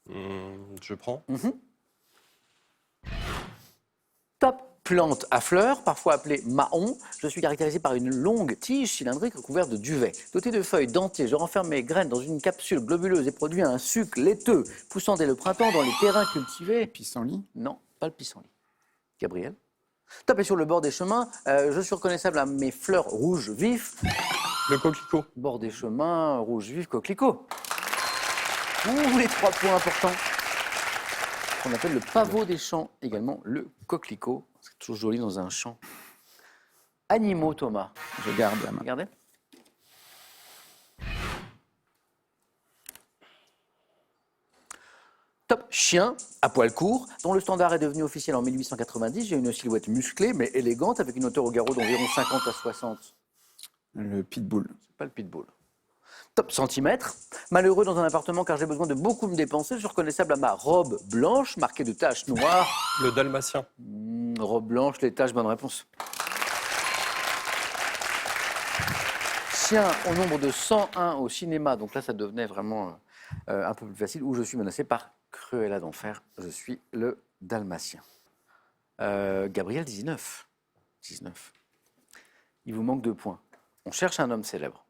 Speaker 5: Je prends.
Speaker 1: Top. Plante à fleurs, parfois appelée mahon. Je suis caractérisé par une longue tige cylindrique recouverte de duvet. Dotée de feuilles dentées, je renferme mes graines dans une capsule globuleuse et produis un suc laiteux, poussant dès le printemps dans les terrains cultivés.
Speaker 4: Pissenlit.
Speaker 1: Non, pas le pissenlit. Gabriel. Top. Et sur le bord des chemins, je suis reconnaissable à mes fleurs rouges vifs.
Speaker 5: Le coquelicot.
Speaker 1: Bord des chemins, rouge vif, coquelicot. Ouh, les 3 points importants. On appelle le pavot des champs, également le coquelicot. C'est toujours joli dans un champ. Animaux, Thomas.
Speaker 4: Je garde la main.
Speaker 1: Regardez. Top. Chien, à poil court, dont le standard est devenu officiel en 1890. J'ai une silhouette musclée, mais élégante, avec une hauteur au garrot d'environ 50 à 60.
Speaker 4: Le pitbull.
Speaker 1: C'est pas le pitbull. Top. Centimètre. Malheureux dans un appartement car j'ai besoin de beaucoup me dépenser. Je suis reconnaissable à ma robe blanche marquée de taches noires.
Speaker 5: Le dalmatien.
Speaker 1: Robe blanche, les taches, bonne réponse. Chien au nombre de 101 au cinéma. Donc là, ça devenait vraiment un peu plus facile. Où je suis menacé par Cruella d'enfer. Je suis le dalmatien. Gabriel, 19. 19. Il vous manque 2 points. On cherche un homme célèbre.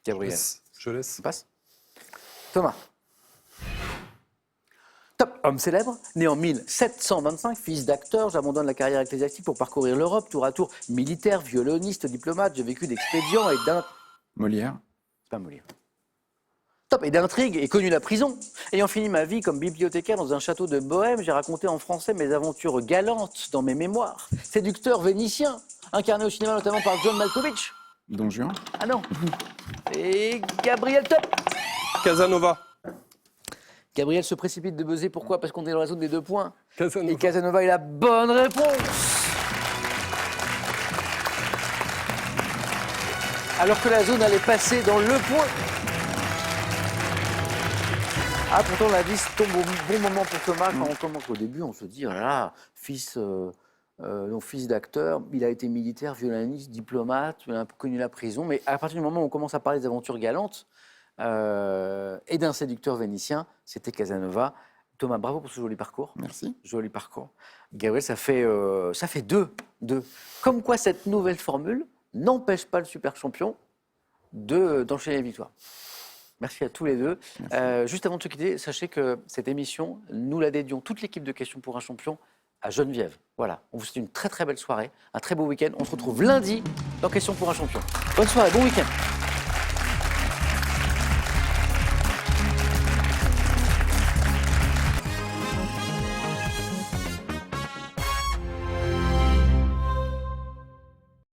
Speaker 1: Gabriel.
Speaker 5: Je laisse.
Speaker 1: Ça passe. Thomas. Top. Homme célèbre, né en 1725, fils d'acteur, j'abandonne la carrière ecclésiastique pour parcourir l'Europe, tour à tour militaire, violoniste, diplomate, j'ai vécu d'expédients et d'un...
Speaker 4: Molière.
Speaker 1: C'est pas Molière. Top. Et d'intrigue, et connu la prison. Ayant fini ma vie comme bibliothécaire dans un château de Bohême, j'ai raconté en français mes aventures galantes dans mes mémoires. Séducteur vénitien, incarné au cinéma notamment par John Malkovich.
Speaker 4: Don Juan.
Speaker 1: Ah non. Et Gabriel, top.
Speaker 5: Casanova.
Speaker 1: Gabriel se précipite de buzzer, pourquoi? Parce qu'on est dans la zone des 2 points.
Speaker 5: Casanova.
Speaker 1: Et Casanova est la bonne réponse. Alors que la zone allait passer dans le point. Ah, pourtant la vie tombe au bon moment pour Thomas. Quand on commence au début, on se dit, oh là là, fils d'acteur, il a été militaire, violoniste, diplomate, il a un peu connu la prison. Mais à partir du moment où on commence à parler des aventures galantes et d'un séducteur vénitien, c'était Casanova. Thomas, bravo pour ce joli parcours.
Speaker 4: Merci.
Speaker 1: Joli parcours. Gabriel, ça fait 2. Comme quoi cette nouvelle formule n'empêche pas le super champion d'enchaîner les victoires. Merci à tous les deux. Juste avant de se quitter, sachez que cette émission, nous la dédions, toute l'équipe de Questions pour un champion, à Geneviève. Voilà, on vous souhaite une très très belle soirée, un très beau week-end. On se retrouve lundi dans Questions pour un champion. Bonne soirée, bon week-end.